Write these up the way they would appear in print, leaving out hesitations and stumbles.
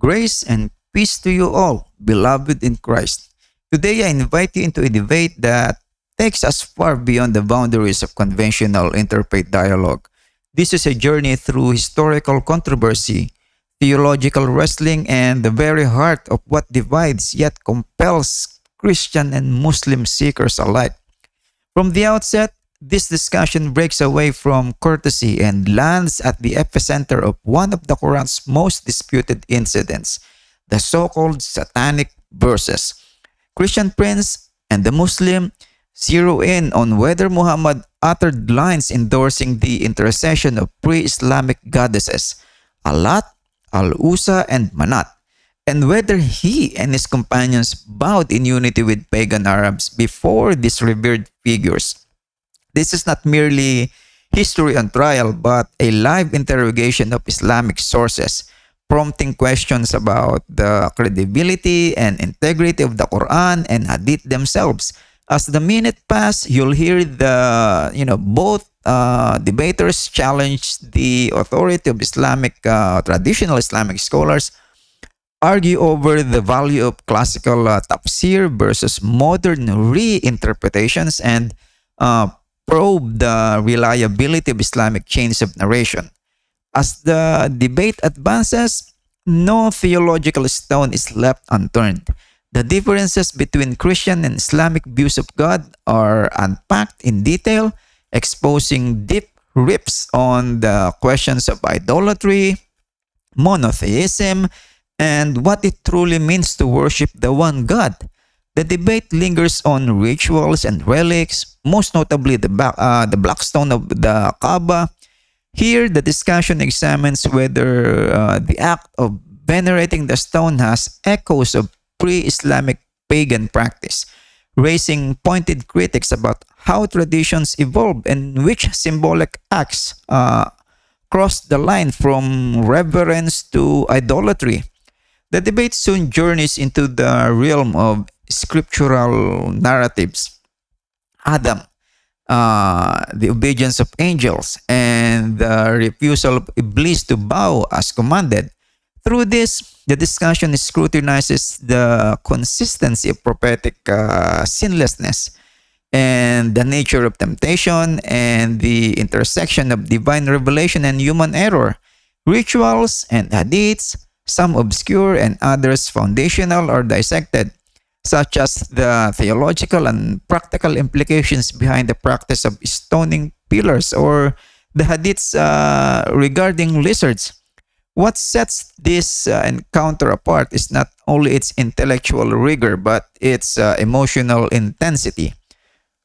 Grace and peace to you all, beloved in Christ. Today I invite you into a debate that takes us far beyond the boundaries of conventional interfaith dialogue. This is a journey through historical controversy, theological wrestling, and the very heart of what divides yet compels Christian and Muslim seekers alike. From the outset, this discussion breaks away from courtesy and lands at the epicenter of one of the Quran's most disputed incidents, the so-called Satanic Verses. Christian Prince and the Muslim zero in on whether Muhammad uttered lines endorsing the intercession of pre-Islamic goddesses, Alat, Al-Usa, and Manat, and whether he and his companions bowed in unity with pagan Arabs before these revered figures. This is not merely history on trial, but a live interrogation of Islamic sources, prompting questions about the credibility and integrity of the Quran and Hadith themselves. As the minute pass, you'll hear both debaters challenge the authority of traditional Islamic scholars, argue over the value of classical tafsir versus modern reinterpretations, and probe the reliability of Islamic chains of narration. As the debate advances, no theological stone is left unturned. The differences between Christian and Islamic views of God are unpacked in detail, exposing deep rifts on the questions of idolatry, monotheism, and what it truly means to worship the one God. The debate lingers on rituals and relics, most notably the black stone of the Kaaba. Here, the discussion examines whether the act of venerating the stone has echoes of pre-Islamic pagan practice, raising pointed critics about how traditions evolved and which symbolic acts crossed the line from reverence to idolatry. The debate soon journeys into the realm of scriptural narratives. Adam, the obedience of angels, and the refusal of Iblis to bow as commanded. Through this, the discussion scrutinizes the consistency of prophetic sinlessness and the nature of temptation and the intersection of divine revelation and human error. Rituals and hadiths, some obscure and others foundational, are dissected, such as the theological and practical implications behind the practice of stoning pillars or the hadiths regarding lizards. What sets this encounter apart is not only its intellectual rigor but its emotional intensity.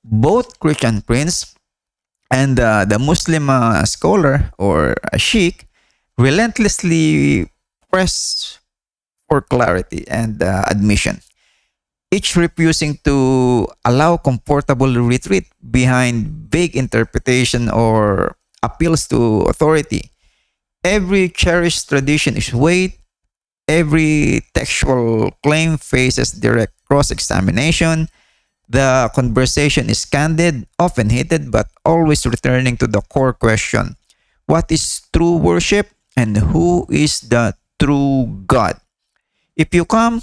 Both Christian Prince and the Muslim scholar or Sheikh relentlessly press for clarity and admission, each refusing to allow comfortable retreat behind vague interpretation or appeals to authority. Every cherished tradition is weighed, every textual claim faces direct cross-examination. The conversation is candid, often heated, but always returning to the core question: what is true worship and who is the true God? If you come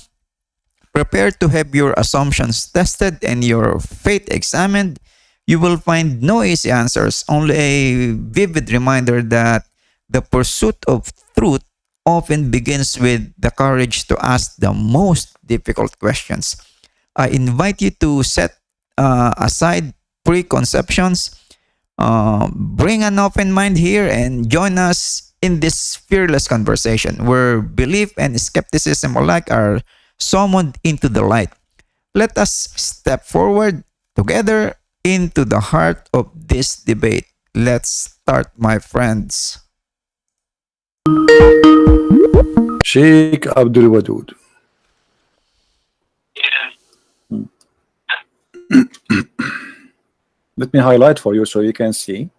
prepared to have your assumptions tested and your faith examined, you will find no easy answers, only a vivid reminder that the pursuit of truth often begins with the courage to ask the most difficult questions. I invite you to set aside preconceptions, bring an open mind here, and join us in this fearless conversation where belief and skepticism alike are summoned into the light. Let us step forward together into the heart of this debate. Let's start, my friends. Sheikh Abdul Wadud. Let me highlight for you so you can see.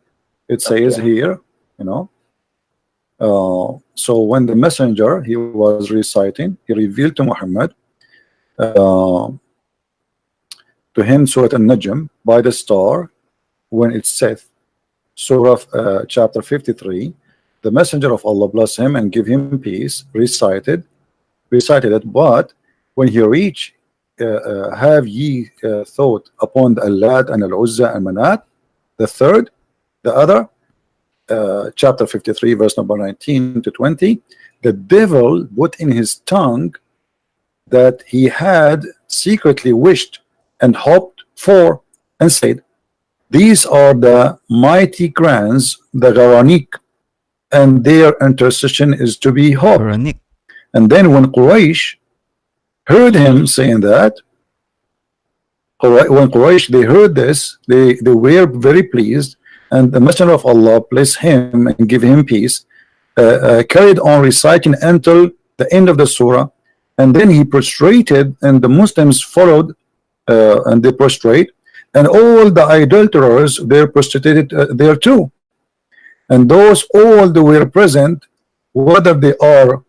It says here, so when the messenger he was reciting, he revealed to Muhammad to him Surah An-Najm by the star when it saith, Surah chapter 53, the messenger of Allah bless him and give him peace recited recited it. But when he reached, have ye thought upon the Allat and Al-Uzza and Manat, the third, the other, chapter 53, verse number 19 to 20, the devil put in his tongue that he had secretly wished and hoped for, and said, these are the mighty grands, the Gharanik, and their intercession is to be hoped. Quranic. And then when Quraysh heard him saying that, when Quraysh they heard this, they were very pleased, and the Messenger of Allah, bless him and give him peace, carried on reciting until the end of the surah, and then he prostrated, and the Muslims followed, and they prostrate, and all the idolaters they prostrated there too, and those all that were present, whether they are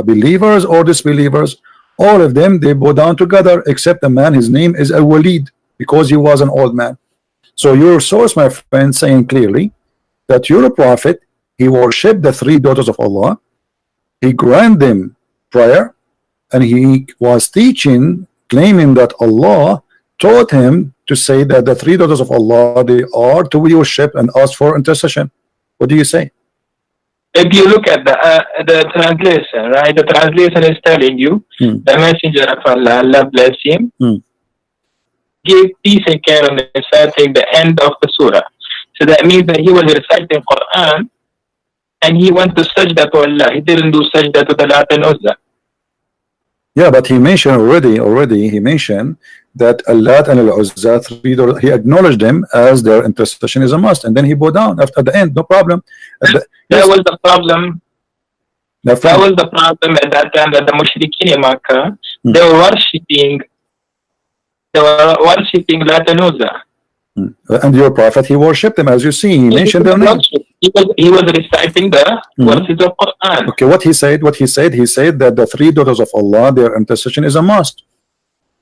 believers or disbelievers, all of them they bow down together, except a man, his name is Al-Walid, because he was an old man. So your source, my friend, saying clearly that you're a prophet, he worshipped the three daughters of Allah, he granted them prayer, and he was teaching, claiming that Allah taught him to say that the three daughters of Allah, they are to be worshipped and ask for intercession. What do you say? If you look at the translation, right? The translation is telling you the Messenger of Allah, Allah bless him, gave peace and care on reciting the end of the surah. So that means that he was reciting Qur'an and he went to sajda to Allah. He didn't do sajda to the Lat and Uzza. Yeah, but he mentioned already he mentioned that Allat and Al-Uzza, he acknowledged them as their intercession is a must, and then he bowed down after the end, no problem. That was the problem. That was the problem at that time, that the Mushrikeen in Makkah, they were worshipping Lat and Uzza. And your prophet, he worshipped them, as you see, he mentioned their names. He was reciting the verses of Qur'an. Okay, what he said that the three daughters of Allah, their intercession is a must,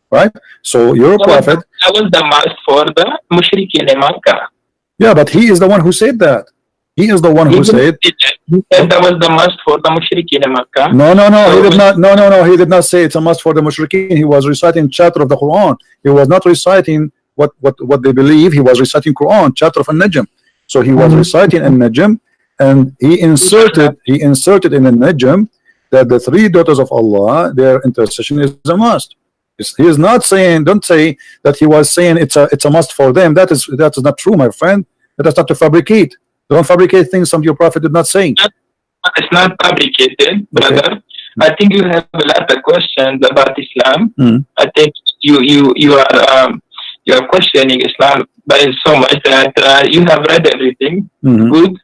right? So your prophet, that was the must for the Mushrikeen in Makkah. Yeah, but he is the one who said that. He is the one who said. He said that was the must for the Mushrikeen in Makkah. No, he did not. No, he did not say it's a must for the Mushrikeen. He was reciting chapter of the Quran. He was not reciting what they believe. He was reciting Quran, chapter of An-Najm. So he was reciting An-Najm, and he inserted in An-Najm that the three daughters of Allah, their intercession is a must. He is not saying, don't say that he was saying it's a must for them. That is not true, my friend. That is not to fabricate. Don't fabricate things some your prophet did not say. It's not fabricated, brother. I think you have a lot of questions about Islam. I think you are questioning Islam by so much that you have read everything. Good.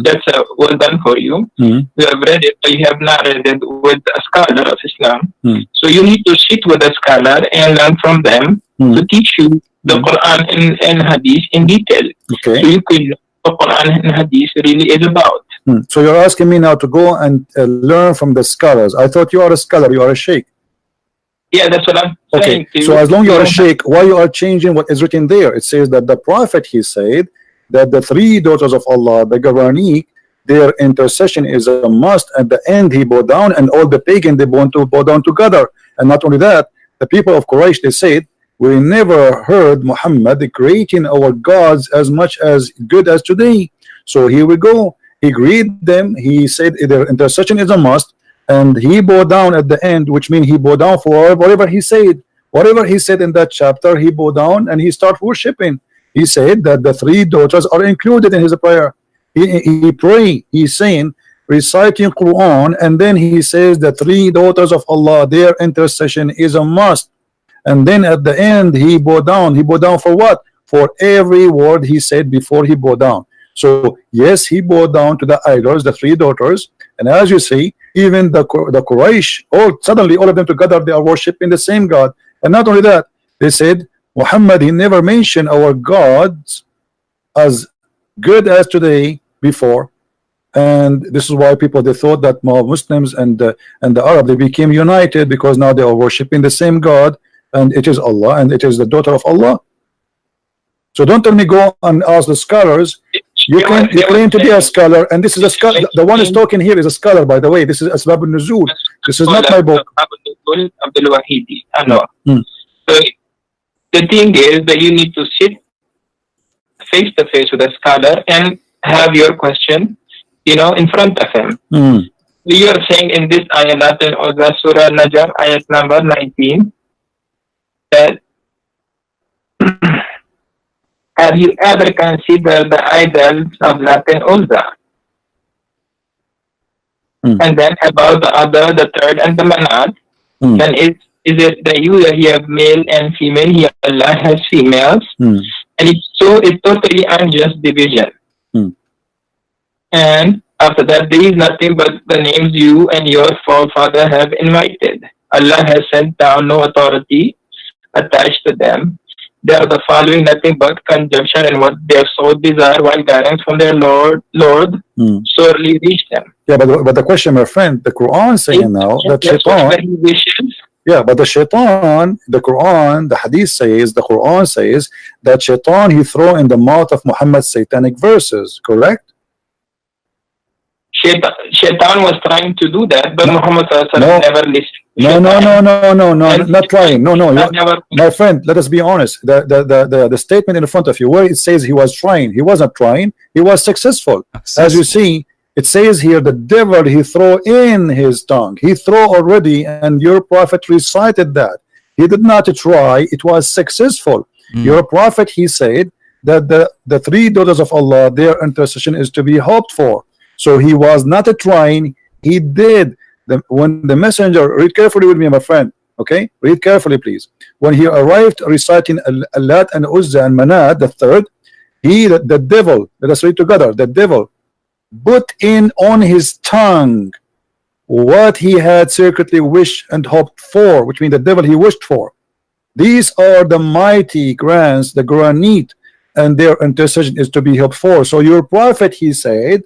That's well done for you. You have read it, but you have not read it with a scholar of Islam. So you need to sit with a scholar and learn from them to teach you the Quran and Hadith in detail. Okay. So you can know what Quran and Hadith really is about. So you're asking me now to go and learn from the scholars. I thought you are a scholar, you are a sheikh. Yeah, that's what I'm saying. Okay, so as long as you are a sheikh, why you are changing what is written there? It says that the prophet, he said that the three daughters of Allah, the Gharanik, their intercession is a must. At the end, he bowed down, and all the pagan, they want to bow down together. And not only that, the people of Quraysh, they said, we never heard Muhammad creating our gods as much as good as today. So here we go. He greeted them. He said their intercession is a must. And he bowed down at the end, which means he bowed down for whatever he said. Whatever he said in that chapter, he bowed down and he started worshiping. He said that the three daughters are included in his prayer. He prayed, he's saying, reciting Quran, and then he says the three daughters of Allah, their intercession is a must. And then at the end, he bowed down. He bowed down for what? For every word he said before he bowed down. So yes, he bowed down to the idols, the three daughters. And as you see, even the Quraysh, suddenly all of them together, they are worshiping the same God. And not only that, they said, Muhammad, he never mentioned our gods as good as today before. And this is why people, they thought that Muslims and the Arab, they became united because now they are worshiping the same God, and it is Allah, and it is the daughter of Allah. So don't tell me go and ask the scholars. You claim to be a scholar, and this is a scholar. The one is talking here is a scholar, by the way. This is Asbab al-Nuzul. This is not my book. Abdul Wahidi. Mm. Mm. So the thing is that you need to sit face to face with a scholar and have your question, in front of him. Mm. You are saying in this ayat or the Surah Najm, ayat number 19, that have you ever considered the idols of Lat and Uzza? And then about the third and the Manat, then is it that you have male and female, Allah has females, and it's totally unjust division. And after that, there is nothing but the names you and your forefather have invited. Allah has sent down no authority attached to them. They are the following nothing but conjunction and what their soul desire, while guidance from their Lord sorely reach them. Yeah, but the question, my friend, the Quran saying now that Shaitan. Yeah, but the Shaitan, the Quran, the Hadith says, the Quran says that Shaitan he throw in the mouth of Muhammad Satanic verses, correct? Shaitan was trying to do that, but Muhammad never listened. No, not trying. No, my friend, let us be honest. The statement in front of you where it says he was trying, he wasn't trying, he was successful. As you see, it says here the devil he throw in his tongue. He throw already, and your prophet recited that. He did not try, it was successful. Your prophet, he said that the three daughters of Allah, their intercession is to be hoped for. So he was not trying, he did. When the messenger, read carefully with me, my friend, okay? Read carefully, please. When he arrived reciting Lat and Uzza and Manat, the third, the devil, let us read together, the devil put in on his tongue what he had secretly wished and hoped for, which means the devil he wished for. These are the mighty grants, the granite, and their intercession is to be hoped for. So your prophet, he said,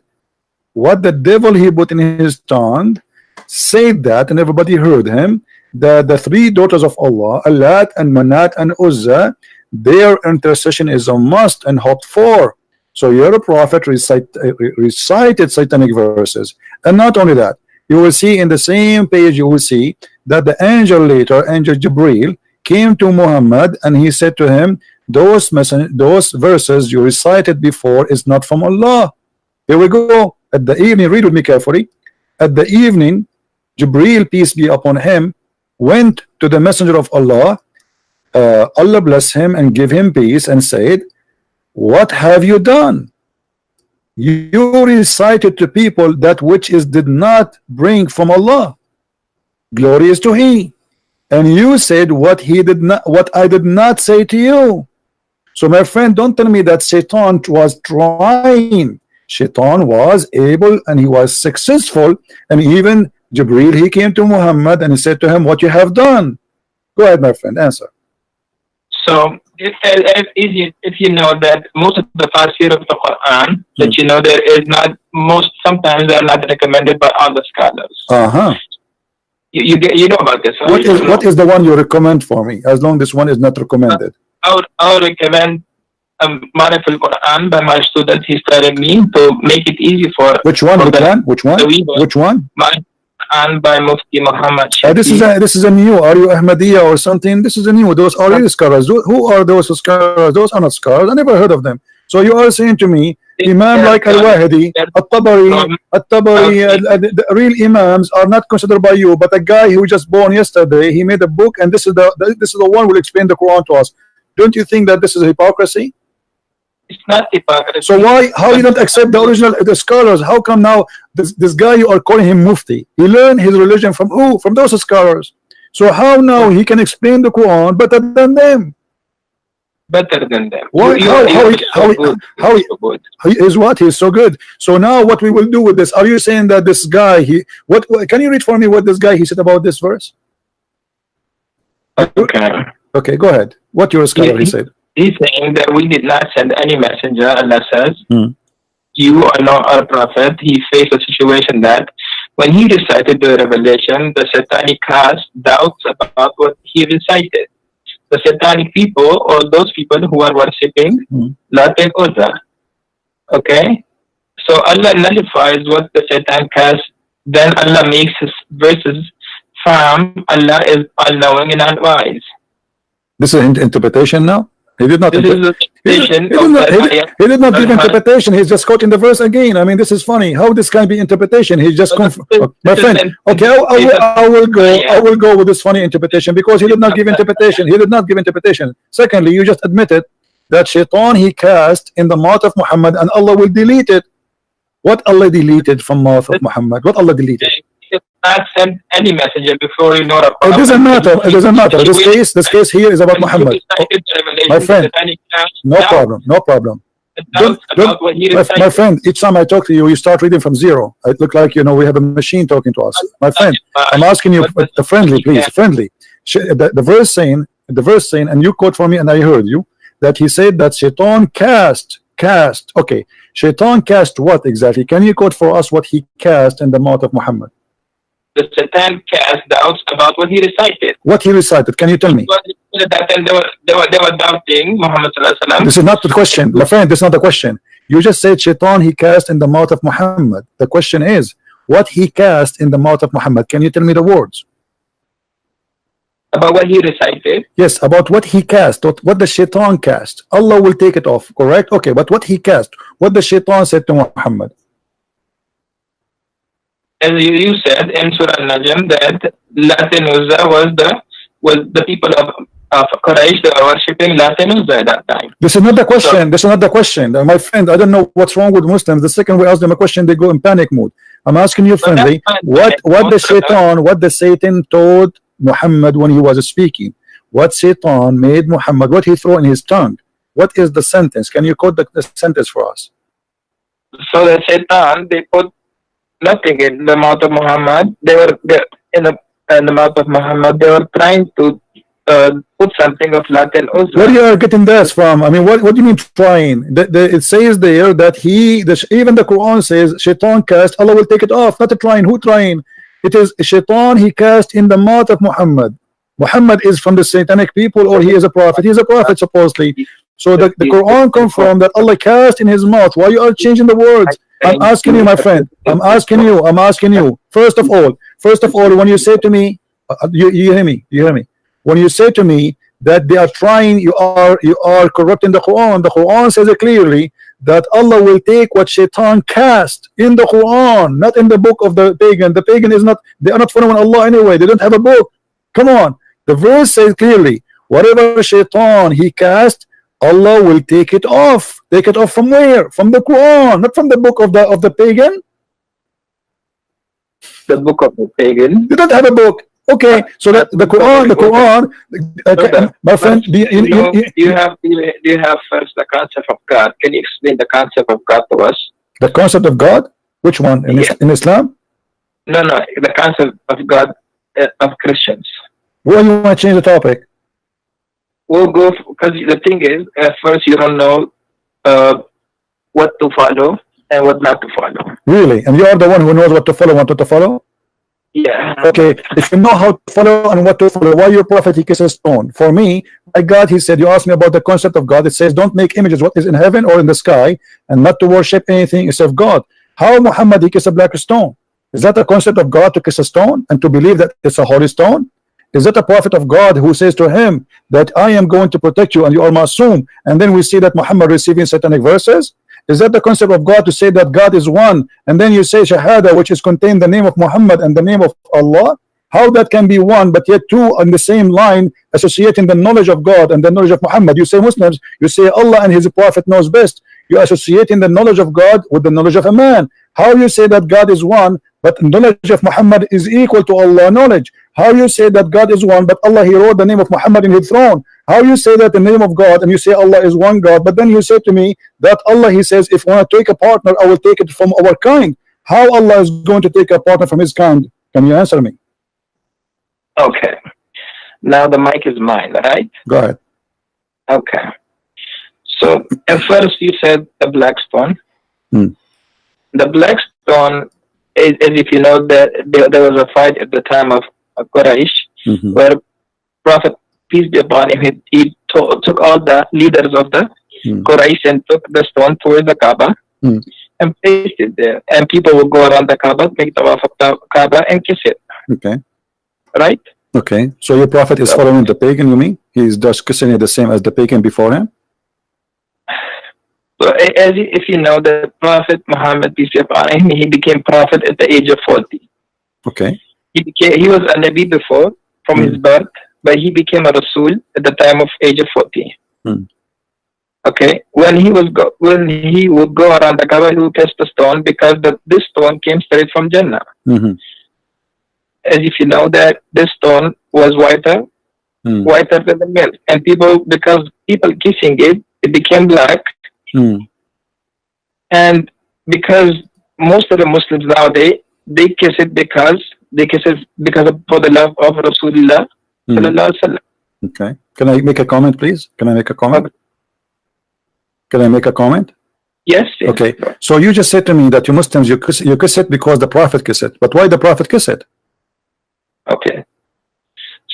what the devil he put in his tongue, said that, and everybody heard him, that the three daughters of Allah, Lat and Manat and Uzza, their intercession is a must and hoped for. So your prophet recited Satanic verses. And not only that, you will see in the same page, you will see that the angel later, angel Jibril, came to Muhammad and he said to him, those verses you recited before is not from Allah. Here we go. At the evening, read with me carefully. At the evening, Jibril, peace be upon him, went to the messenger of Allah, Allah bless him and give him peace, and said, what have you done? You recited to people that which did not bring from Allah. Glory is to He. And you said what I did not say to you. So my friend, don't tell me that Satan was trying. Shaitan was able and he was successful, and even Jibril, he came to Muhammad and he said to him, what you have done. Go ahead, my friend, answer. So if you know that most of the tafsir of the Quran, that you know there is not, sometimes they are not recommended by all the scholars. You know about this, right? What is the one you recommend for me, as long this one is not recommended? I would recommend Marif al-Quran by my student. He's telling me to make it easy for which one? And by Mufti Muhammad Sheikh. This is a new. Are you Ahmadiyya or something? This is a new. Those are really scholars. Who are those scholars? Those are not scholars. I never heard of them. So you are saying to me, Imam like Al-Wahidi, At-Tabari, the real Imams are not considered by you, but a guy who just born yesterday, he made a book, and this is the one who will explain the Quran to us. Don't you think that this is hypocrisy? It's not hypocrisy. So how you don't accept the scholars? How come now this guy you are calling him Mufti? He learned his religion from who? From those scholars. So how now he can explain the Quran better than them? Better than them. Why? He's so good. So now what we will do with this? Are you saying that this guy what can you read for me what this guy he said about this verse? Okay, go ahead. What your scholar he said? He's saying that we did not send any messenger. Allah says, you are not our prophet. He faced a situation that when he recited the revelation, the Satanic cast doubts about what he recited. The Satanic people, or those people who are worshipping Lat and Uzza. Okay? So Allah nullifies what the Satan cast. Then Allah makes his verses Allah is all-knowing and all-wise. This is interpretation now. He did not. This is the interpretation he did not give interpretation. He's just quoting the verse again. I mean, this is funny. How this can be interpretation? He's just my friend. Okay, I will go. I will go with this funny interpretation because he did not give interpretation. He did not give interpretation. Secondly, you just admitted that shaitan he cast in the mouth of Muhammad and Allah will delete it. What Allah deleted from mouth of Muhammad? What Allah deleted? Not send any messenger before you know a it doesn't matter. It doesn't matter. This case here is about Muhammad. My friend, no problem. No problem. My friend, each time I talk to you, you start reading from zero. It look like we have a machine talking to us. My friend, I'm asking you, friendly, please, friendly. The verse saying, and you quote for me, and I heard you that he said that Shaitan cast. Okay, Shaitan cast what exactly? Can you quote for us what he cast in the mouth of Muhammad? The Satan cast doubts about what he recited. What he recited? Can you tell me? They were doubting Muhammad. This is not the question, my friend. This is not the question. You just said Shaitan he cast in the mouth of Muhammad. The question is what he cast in the mouth of Muhammad. Can you tell me the words? About what he recited? Yes, about what he cast. What the Shaitan cast. Allah will take it off, correct? Okay, but what he cast. What the Shaitan said to Muhammad. As you said in Surah Al-Najm that Lat and Uzza was the people of Quraysh that were worshipping Lat and Uzza at that time. This is not the question. This is not the question. My friend, I don't know what's wrong with Muslims. The second we ask them a question, they go in panic mode. I'm asking you friendly, what the Satan told Muhammad when he was speaking? What Satan made Muhammad, what he threw in his tongue? What is the sentence? Can you quote the sentence for us? So the Satan, they put nothing in the mouth of Muhammad. They were in the mouth of Muhammad. They were trying to put something of Latin Uzza. Where you are getting this from? I mean, what do you mean trying? It says there that even the Quran says Shaitan cast. Allah will take it off. Not a trying. Who trying? It is Shaitan he cast in the mouth of Muhammad. Muhammad is from the Satanic people, or he is a prophet. He is a prophet supposedly. So the Quran confirmed that Allah cast in his mouth. Why you are changing the words? I'm asking you, my friend. I'm asking you. First of all, when you say to me, you hear me? When you say to me that they are trying, you are corrupting the Quran. The Quran says it clearly that Allah will take what Shaitan cast in the Quran, not in the book of the pagan. The pagan is not. They are not following Allah anyway. They don't have a book. Come on. The verse says clearly, whatever Shaitan he cast, Allah will take it off. Take it off from where? From the Quran, not from the book of the pagan. The book of the pagan. You don't have a book. Okay, so that the Quran. Okay, my friend, do you have first the concept of God? Can you explain the concept of God to us? The concept of God? Which one? In Islam? No, the concept of God of Christians. Why you want to change the topic? We'll go because the thing is, at first you don't know what to follow and what not to follow. Really? And you are the one who knows what to follow and what not to follow? Yeah. Okay, if you know how to follow and what to follow, why your prophet he kisses stone? For me, my God, he said, you asked me about the concept of God. It says, don't make images what is in heaven or in the sky, and not to worship anything except God. How Muhammad he kissed a black stone? Is that a concept of God to kiss a stone and to believe that it's a holy stone? Is that a prophet of God who says to him that I am going to protect you and you are Masum? And then we see that Muhammad receiving Satanic verses. Is that the concept of God to say that God is one? And then you say Shahada, which is contained the name of Muhammad and the name of Allah. How that can be one, but yet two on the same line, associating the knowledge of God and the knowledge of Muhammad? You say Muslims, you say Allah and his prophet knows best. You are associating the knowledge of God with the knowledge of a man. How you say that God is one, but knowledge of Muhammad is equal to Allah knowledge? How you say that God is one, but Allah he wrote the name of Muhammad in his throne? How you say that the name of God and you say Allah is one God, but then you say to me that Allah he says, if I want to take a partner, I will take it from our kind. How Allah is going to take a partner from his kind? Can you answer me? Okay. Now the mic is mine, right? Go ahead. Okay. So at first you said the black stone. The black stone is, if you know that there was a fight at the time of Quraysh, where Prophet, peace be upon him, he took all the leaders of the Quraysh and took the stone towards the Kaaba and placed it there. And people will go around the Kaaba, make the tawaf of the Kaaba and kiss it. Okay. right? Okay, so your prophet is following the pagan, you mean? He's just kissing it the same as the pagan before him? So if you know, the Prophet Muhammad, peace be upon him, he became prophet at the age of 40. Okay. He was a Nabi before, from his birth, but he became a Rasul at the time of age of 40. Okay, when he would go around the Kaaba, he would kiss the stone because this stone came straight from Jannah. As if you know that this stone was whiter than the milk, and because people kissing it, it became black. And because most of the Muslims nowadays, they kiss it for the love of Rasulullah sallallahu alaihi wasallam. Okay, can I make a comment, please? Can I make a comment? Can I make a comment? Yes. Okay, so you just said to me that you Muslims, you kiss it because the Prophet kiss it. But why the Prophet kiss it? Okay.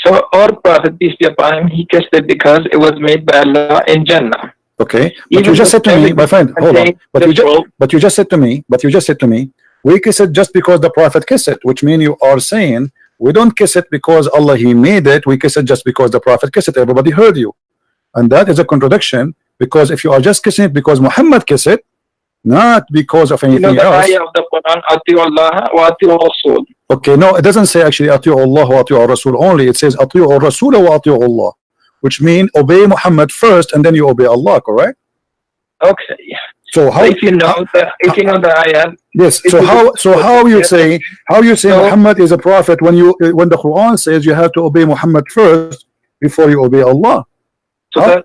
So our Prophet, peace be upon him, he kissed it because it was made by Allah in Jannah. Okay, but you just said to me, my friend, hold on. But you just said to me, we kiss it just because the Prophet kissed it, which means you are saying we don't kiss it because Allah He made it. We kiss it just because the Prophet kissed it. Everybody heard you, and that is a contradiction. Because if you are just kissing it because Muhammad kissed it, not because of anything else. Ayah of the Quran, Ati'u Allah wa Ati'u Rasul. Okay, no, it doesn't say actually Ati'u Allah wa Ati'u Rasul only. It says Ati'u Rasul wa Ati'u Allah, which means obey Muhammad first and then you obey Allah, correct? Okay. So how? If you know the ayah. Yes. So how you say Muhammad is a prophet when the Quran says you have to obey Muhammad first before you obey Allah? So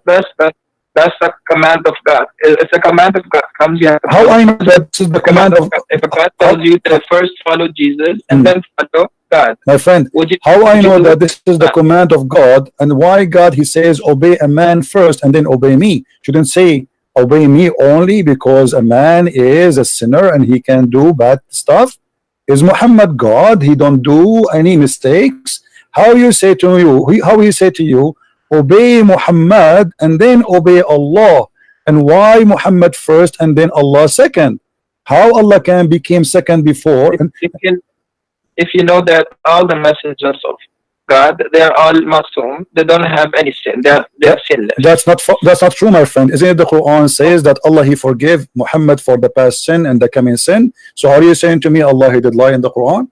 that's the command of God. It's a command of God. How I know that this is the command of God? If God tells you to first follow Jesus and then follow God. My friend, how I know that this is the command of God, and why God He says obey a man first and then obey me? Shouldn't say obey me only because a man is a sinner and he can do bad stuff. Is Muhammad God? He don't do any mistakes. How he say to you obey Muhammad and then obey Allah, and why Muhammad first and then Allah second? How Allah can become second before? If you know that all the messengers of God, they are all Masum, they don't have any sin, they are sinless. That's not true, my friend. Isn't it the Quran says that Allah He forgave Muhammad for the past sin and the coming sin? So are you saying to me Allah He did lie in the Quran?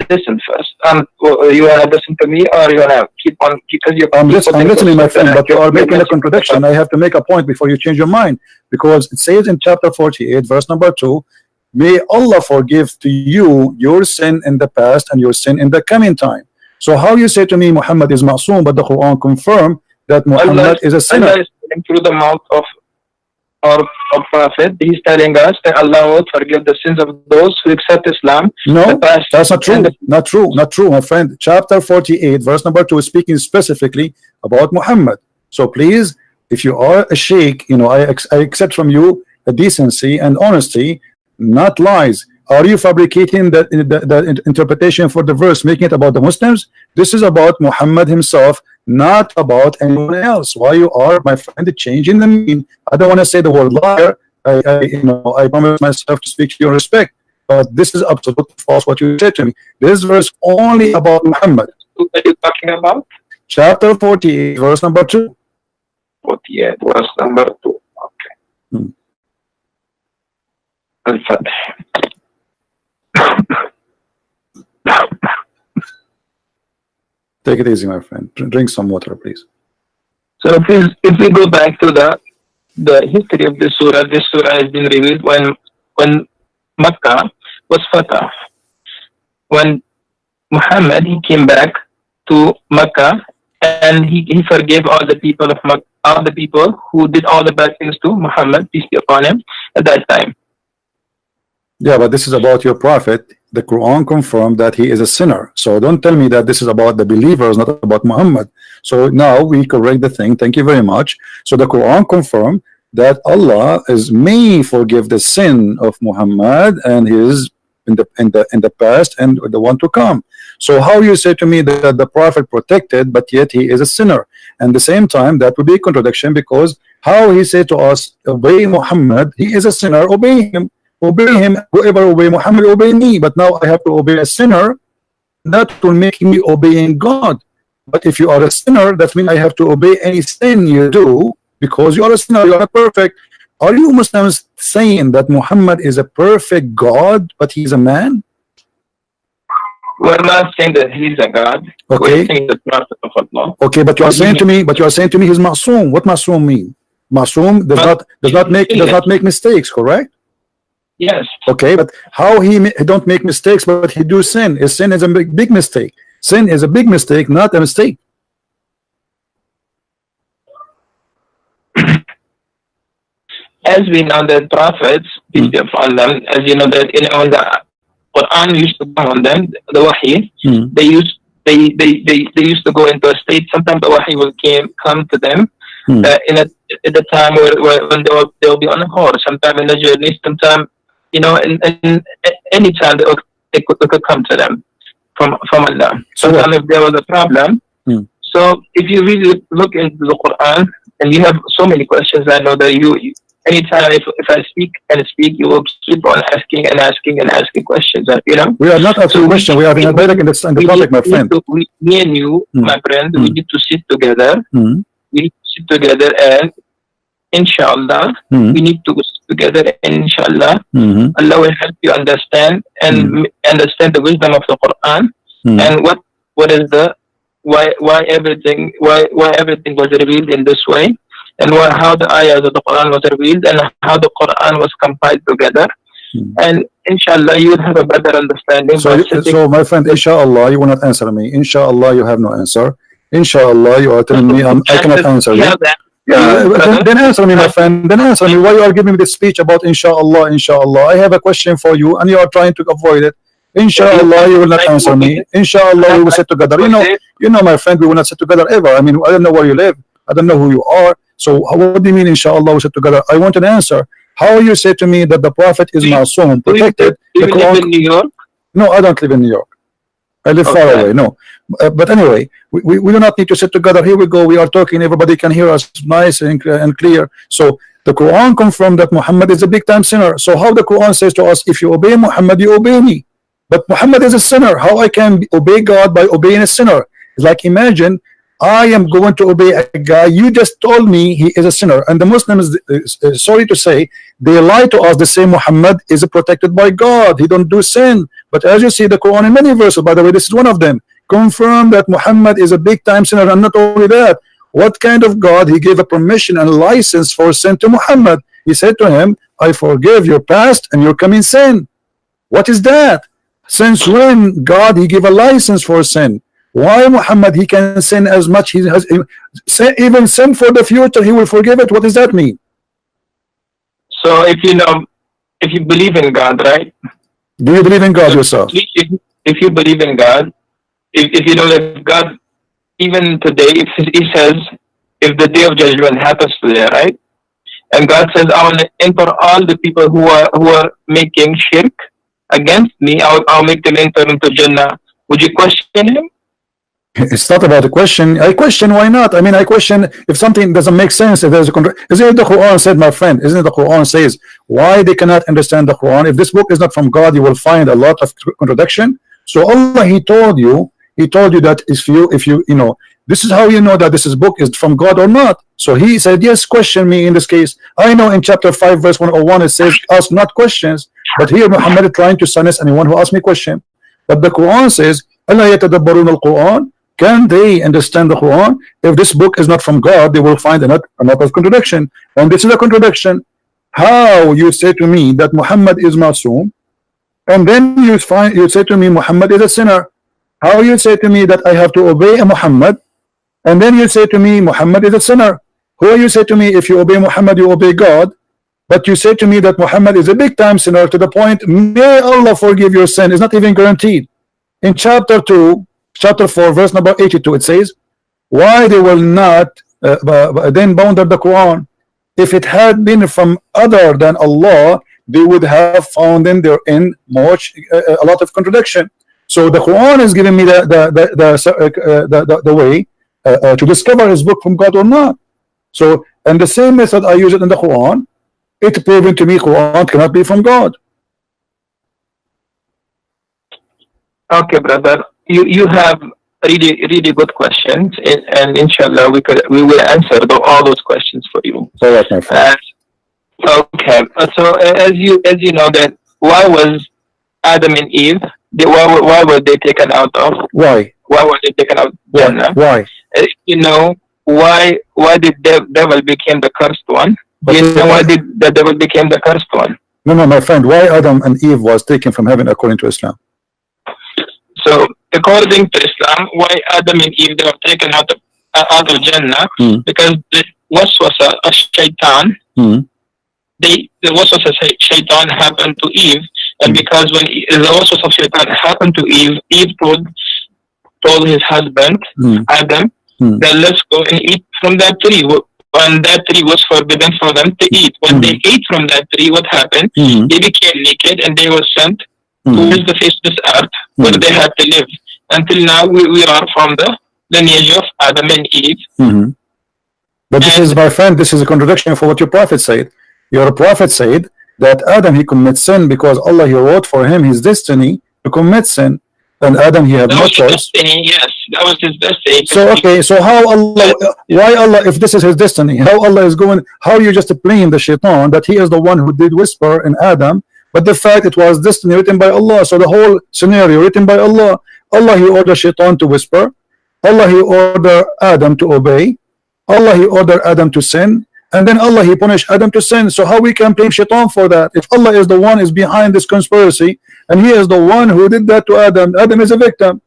Listen first. You wanna listen to me, or you wanna keep on because you? I'm listening, my friend, but you are making a contradiction. I have to make a point before you change your mind, because it says in chapter 48, verse number 2, may Allah forgive to you your sin in the past and your sin in the coming time. So how you say to me Muhammad is ma'soom, but the Quran confirm that Muhammad is a sinner? Allah is telling through the mouth of our Prophet, he's telling us that Allah will forgive the sins of those who accept Islam. No, that's not true. Not true, my friend. Chapter 48, verse number 2 is speaking specifically about Muhammad. So please, if you are a sheikh, I accept from you a decency and honesty, not lies. Are you fabricating the interpretation for the verse, making it about the Muslims? This is about Muhammad himself, not about anyone else. Why you are, my friend, changing the meaning? I don't want to say the word liar. I promise myself to speak to your respect, but this is absolutely false what you said to me. This verse only about Muhammad. What are you talking about? Chapter 48, verse number 2. 48, verse number 2. Okay. Al-Fatih. Take it easy, my friend. Drink some water, please. So if we go back to the history of this surah has been revealed when Makkah was fatah. When Muhammad he came back to Makkah and he forgave all the people of Makkah, all the people who did all the bad things to Muhammad, peace be upon him, at that time. Yeah, but this is about your prophet. The Quran confirmed that he is a sinner. So don't tell me that this is about the believers, not about Muhammad. So now we correct the thing. Thank you very much. So the Quran confirmed that Allah may forgive the sin of Muhammad and his in the past and the one to come. So how you say to me that the prophet protected, but yet he is a sinner? And at the same time, that would be a contradiction, because how he said to us, obey Muhammad, he is a sinner, obey him. Obey him, whoever obey Muhammad, obey me. But now I have to obey a sinner that will make me obeying God. But if you are a sinner, that means I have to obey any sin you do, because you are a sinner, you are not perfect. Are you Muslims saying that Muhammad is a perfect God, but he's a man? We're not saying that he's a God. Okay. We're saying the Prophet of Allah. Okay, but you are saying to me, he's Ma'soom. What Ma'soom mean? Ma'soom does not make mistakes, correct? Yes. Okay, but how he don't make mistakes, but he do sin? Sin is a big mistake. Sin is a big mistake, not a mistake. As we know that prophets, peace be upon them, as you know that in on the Qur'an used to come on them, the Wahi, they used to go into a state. Sometimes the Wahi will come to them at the time when they'll be on a horse, sometime in the journey, sometime in any time they could come to them from Allah. Sometimes if there was a problem. So if you really look into the Quran, and you have so many questions, I know that you anytime if I speak, you will keep on asking questions. We are not asking questions. We are in the topic, my friend. Me and you, my friend, we need to sit together. We need to sit together, and inshallah, we need to sit together, and inshallah, Allah will help you understand and understand the wisdom of the Quran and what is the why everything was revealed in this way, and how the ayahs of the Quran was revealed, and how the Quran was compiled together. And inshallah, you will have a better understanding. So my friend, inshallah, you will not answer me. Inshallah, you have no answer. Inshallah, you are telling me I cannot answer you. Yeah, then answer me, my friend. Then answer me. Why you are giving me this speech about inshallah, inshallah? I have a question for you, and you are trying to avoid it. Inshallah, you will not answer me. Inshallah, we will sit together. You know, my friend, we will not sit together ever. I mean, I don't know where you live. I don't know who you are. So what do you mean, inshallah, we sit together? I want an answer. How you say to me that the Prophet is Ma'soom, protected? Do you live in New York? No, I don't live in New York. I live far away. No, but anyway, we do not need to sit together. Here we go. We are talking. Everybody can hear us nice and clear. So the Quran confirmed that Muhammad is a big time sinner. So how the Quran says to us, if you obey Muhammad, you obey me. But Muhammad is a sinner. How I can obey God by obeying a sinner? It's like, imagine I am going to obey a guy. You just told me he is a sinner, and the Muslims, sorry to say, they lie to us. They say Muhammad is protected by God. He don't do sin. But as you see, the Quran in many verses, by the way, this is one of them, confirm that Muhammad is a big time sinner. And not only that, what kind of God? He gave a permission and license for sin to Muhammad. He said to him, I forgive your past and your coming sin. What is that? Since when God he gave a license for sin? Why Muhammad he can sin as much he has, even sin for the future he will forgive it? What does that mean? So if you believe in God, right? Do you believe in God yourself? If you believe in God, if you know that God, even today, if he says, if the day of judgment happens today, right? And God says, I will enter all the people who are making shirk against me, I'll make them enter into Jannah. Would you question him? It's not about a question. I question why not. I mean, I question if something doesn't make sense. If there's isn't it the Quran said, my friend? Isn't it the Quran says why they cannot understand the Quran? If this book is not from God, you will find a lot of contradiction. So Allah, He told you that if you know, this is how you know that this book is from God or not. So He said, yes, question me in this case. I know in chapter 5 verse 101 it says, ask not questions. But here Muhammad is trying to silence anyone who asks me question. But the Quran says, Allah yatadabbarun al-Quran. Can they understand the Quran? If this book is not from God, they will find a lot of contradiction. And this is a contradiction. How you say to me that Muhammad is Ma'soom, and then you say to me Muhammad is a sinner? How you say to me that I have to obey a Muhammad, and then you say to me Muhammad is a sinner? Who you say to me if you obey Muhammad you obey God, but you say to me that Muhammad is a big time sinner to the point may Allah forgive your sin is not even guaranteed. In chapter 4 verse number 82 it says, why they will not then bound the Quran? If it had been from other than Allah, they would have found in therein much a lot of contradiction. So the Quran is giving me the way to discover his book from God or not. So, and the same method I use it in the Quran, it's proven to me Quran cannot be from God. Okay, brother. you have really good questions, and inshallah we will answer all those questions for you. All right, my friend. Okay. So as you know that why was Adam and Eve? Why were they taken out of? Why? Why were they taken out of Jannah? Why? You know why did the devil became the cursed one? Do you know why did the devil became the cursed one? No, my friend. Why Adam and Eve was taken from heaven according to Islam? So according to Islam, why Adam and Eve they were taken out of Jannah? Because the waswasa a shaitan. The waswasa shaitan happened to Eve, and because when the waswasa shaitan happened to Eve, Eve told his husband Adam that let's go and eat from that tree. When that tree was forbidden for them to eat. When they ate from that tree, what happened? They became naked and they were sent towards the face of this earth where they had to live. Until now, we are from the lineage of Adam and Eve. But this is, my friend, this is a contradiction for what your prophet said. Your prophet said that Adam, he commits sin because Allah, he wrote for him his destiny to commit sin. And Adam, he had no choice. Yes, that was his destiny. So okay, so how Allah, why Allah, if this is his destiny, how Allah is going, how you just blame the shaitan that he is the one who did whisper in Adam, but the fact it was destiny written by Allah. So the whole scenario written by Allah. Allah, he ordered shaitan to whisper. Allah, he ordered Adam to obey. Allah, he ordered Adam to sin. And then Allah, he punished Adam to sin. So how we can blame shaitan for that? If Allah is the one is behind this conspiracy, and he is the one who did that to Adam, Adam is a victim.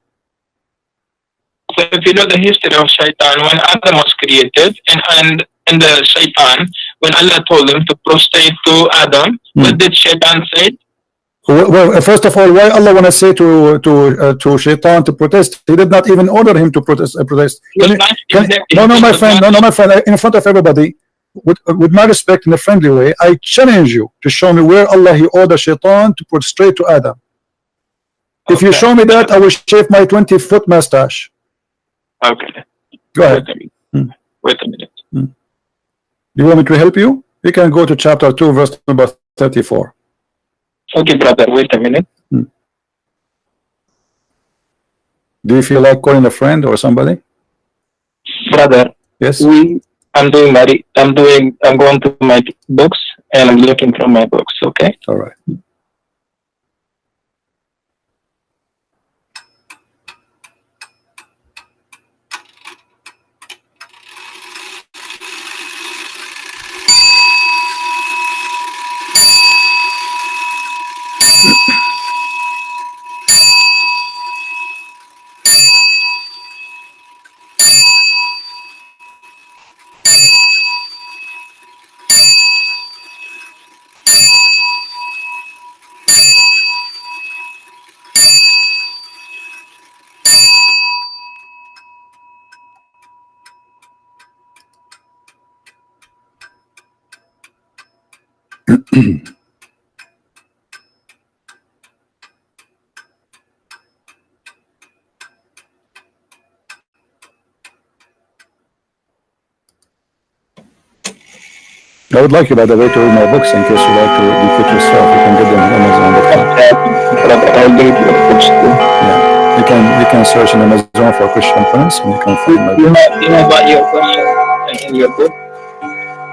So if you know the history of shaitan, when Adam was created, and the shaitan, when Allah told him to prostrate to Adam, what did shaitan say? Well, first of all, why Allah want to say to shaitan to protest? He did not even order him to protest. No, my friend, in front of everybody, with my respect, in a friendly way, I challenge you to show me where Allah he ordered shaitan to prostrate to Adam. If you show me that, I will shave my 20-foot mustache. Okay. Go ahead. Wait a minute. You want me to help you? You can go to chapter 2, verse number 34. Okay, brother, wait a minute. Do you feel like calling a friend or somebody? Brother, yes. I'm going to my books and I'm looking from my books, okay? All right. I would like you, by the way, to read my books in case you like to defeat yourself. You can get them on Amazon.com. I'll give you the books too. Yeah, you can search on Amazon for Christian friends, and you can find my books. You know about your question in your book?